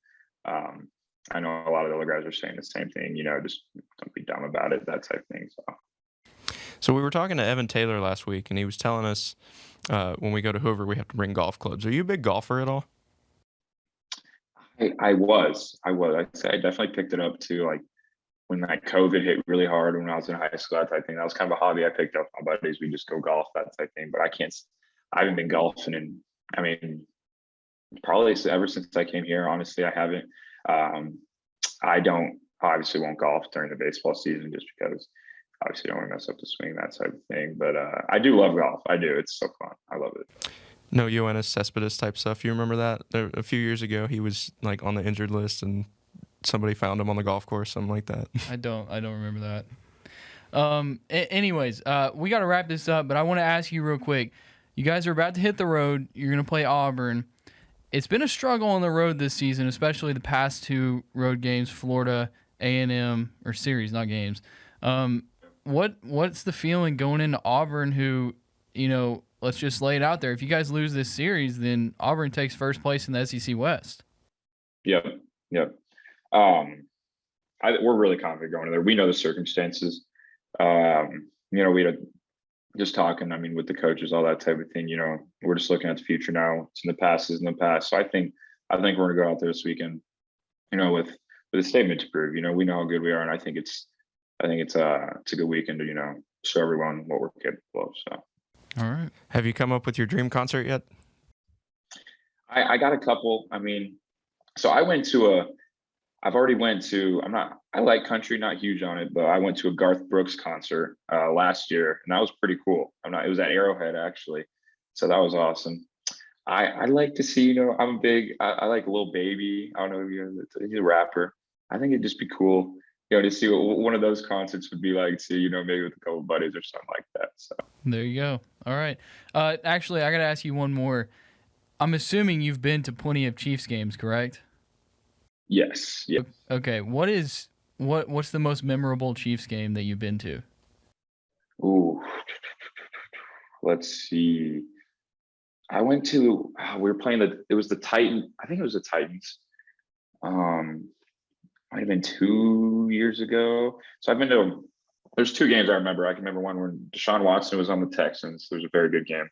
I know a lot of the other guys are saying the same thing, just don't be dumb about it, that type of thing. So we were talking to Evan Taylor last week, and he was telling us when we go to Hoover, we have to bring golf clubs. Are you a big golfer at all? I was. I'd say I definitely picked it up too. Like when that COVID hit really hard when I was in high school, that type thing. That was kind of a hobby I picked up. My buddies, we just go golf, that type thing. But I haven't been golfing in, probably ever since I came here. Honestly, I haven't. I obviously won't golf during the baseball season just because obviously don't want to mess up the swing, that type of thing. But I do love golf. I do. It's so fun. I love it. No Yoenis Cespedes type stuff. You remember that? A few years ago, he was like on the injured list, and somebody found him on the golf course, something like that. I don't remember that. Anyways, we got to wrap this up, but I want to ask you real quick. You guys are about to hit the road. You're going to play Auburn. It's been a struggle on the road this season, especially the past 2 road games, Florida A&M, or series, not games. What's the feeling going into Auburn who, let's just lay it out there. If you guys lose this series, then Auburn takes first place in the SEC West. Yep. We're really confident going in there. We know the circumstances. We had just talking, with the coaches, all that type of thing, we're just looking at the future now. It's in the past, is in the past. So I think we're going to go out there this weekend, with a statement to prove, we know how good we are. And I think it's a good weekend to, show everyone what we're capable of. So. All right. Have you come up with your dream concert yet? I got a couple. So I like country, not huge on it, but I went to a Garth Brooks concert last year, and that was pretty cool. It was at Arrowhead actually. So that was awesome. I'd like to see, I like Lil Baby. I don't know if he's a rapper. I think it'd just be cool, to see what one of those concerts would be like, to, maybe with a couple of buddies or something like that. So there you go. All right. Actually, I got to ask you one more. I'm assuming you've been to plenty of Chiefs games, correct? Yes. Okay. What's the most memorable Chiefs game that you've been to? Ooh, let's see. I went to, we were playing it was the Titans. I think it was the Titans. Might have been 2 years ago. So I've been to, there's 2 games I remember. I can remember one when Deshaun Watson was on the Texans. It was a very good game.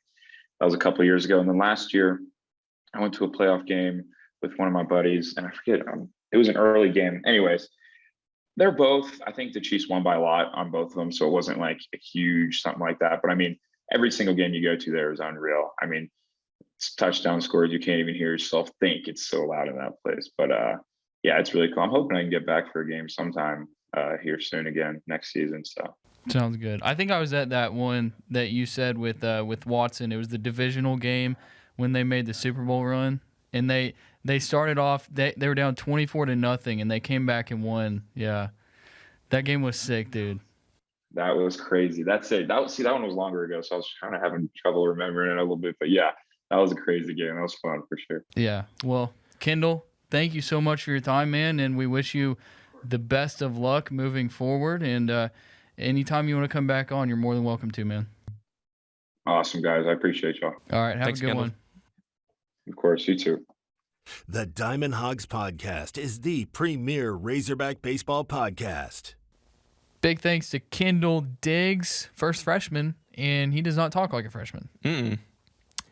That was a couple of years ago. And then last year, I went to a playoff game with one of my buddies, and I forget, it was an early game. Anyways, they're both, I think the Chiefs won by a lot on both of them, so it wasn't like a huge something like that. But every single game you go to there is unreal. It's touchdown scores, you can't even hear yourself think. It's so loud in that place. But yeah, it's really cool. I'm hoping I can get back for a game sometime here soon again next season. So sounds good. I think I was at that one that you said with Watson. It was the divisional game when they made the Super Bowl run, and they started off, they were down 24-0, and they came back and won. Yeah, that game was sick, dude. That was crazy. That's it. That one was longer ago, so I was kind of having trouble remembering it a little bit. But yeah, that was a crazy game. That was fun for sure. Yeah. Well, Kendall, thank you so much for your time, man, and we wish you the best of luck moving forward. And anytime you want to come back on, you're more than welcome to, man. Awesome, guys. I appreciate y'all. All right. Thanks, a good Kendall. one. Of course, you too. The Diamond Hogs Podcast is the premier Razorback baseball podcast. Big thanks to Kendall Diggs, first freshman, and he does not talk like a freshman.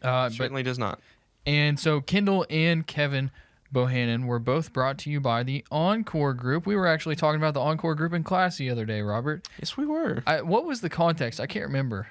Certainly does not. And so Kendall and Kevin Bohannon were both brought to you by the Encore Group. We were actually talking about the Encore Group in class the other day, Robert. Yes, we were. What was the context? I can't remember.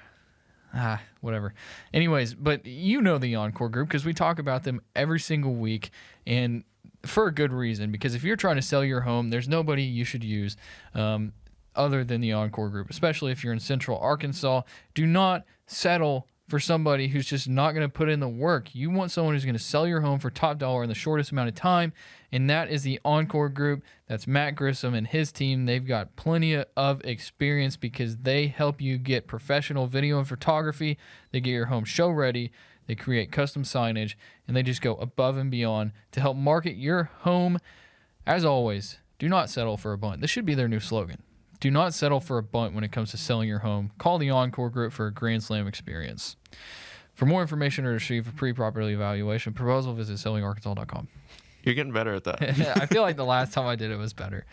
Whatever. Anyways, but you know the Encore Group because we talk about them every single week, and for a good reason, because if you're trying to sell your home, there's nobody you should use other than the Encore Group, especially if you're in Central Arkansas. Do not settle for somebody who's just not going to put in the work. You want someone who's going to sell your home for top dollar in the shortest amount of time, and that is the Encore Group. That's Matt Grissom and his team. They've got plenty of experience because they help you get professional video and photography. They get your home show ready. They create custom signage, and they just go above and beyond to help market your home. As always, do not settle for a bunt. This should be their new slogan. Do not settle for a bunt when it comes to selling your home. Call the Encore Group for a Grand Slam experience. For more information or to receive a pre-property evaluation proposal, visit sellingarkansas.com. You're getting better at that. I feel like the last time I did it was better.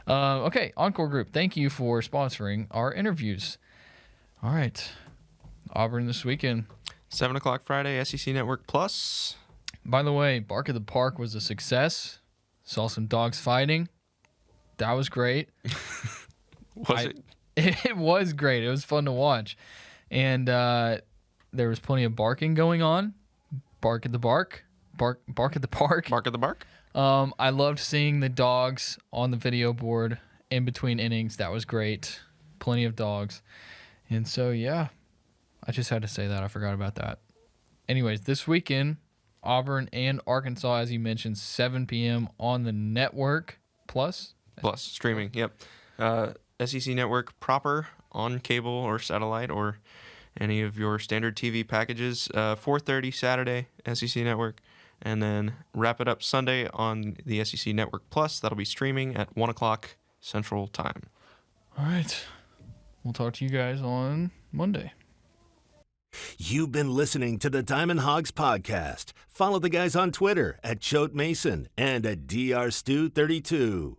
Okay, Encore Group, thank you for sponsoring our interviews. All right, Auburn this weekend. 7 o'clock Friday, SEC Network Plus. By the way, Bark at the Park was a success. Saw some dogs fighting. That was great. Was it? It was great. It was fun to watch. And there was plenty of barking going on. Bark at the bark. Bark at the park. Bark at the bark? I loved seeing the dogs on the video board in between innings. That was great. Plenty of dogs. And so, yeah, I just had to say that. I forgot about that. Anyways, this weekend, Auburn and Arkansas, as you mentioned, 7 p.m. on the network. Plus? Plus streaming. Yep. SEC Network proper on cable or satellite or any of your standard TV packages. 4:30 Saturday, SEC Network. And then wrap it up Sunday on the SEC Network Plus. That'll be streaming at 1 o'clock Central Time. All right. We'll talk to you guys on Monday. You've been listening to the Diamond Hogs podcast. Follow the guys on Twitter at Choate Mason and at DRStew32.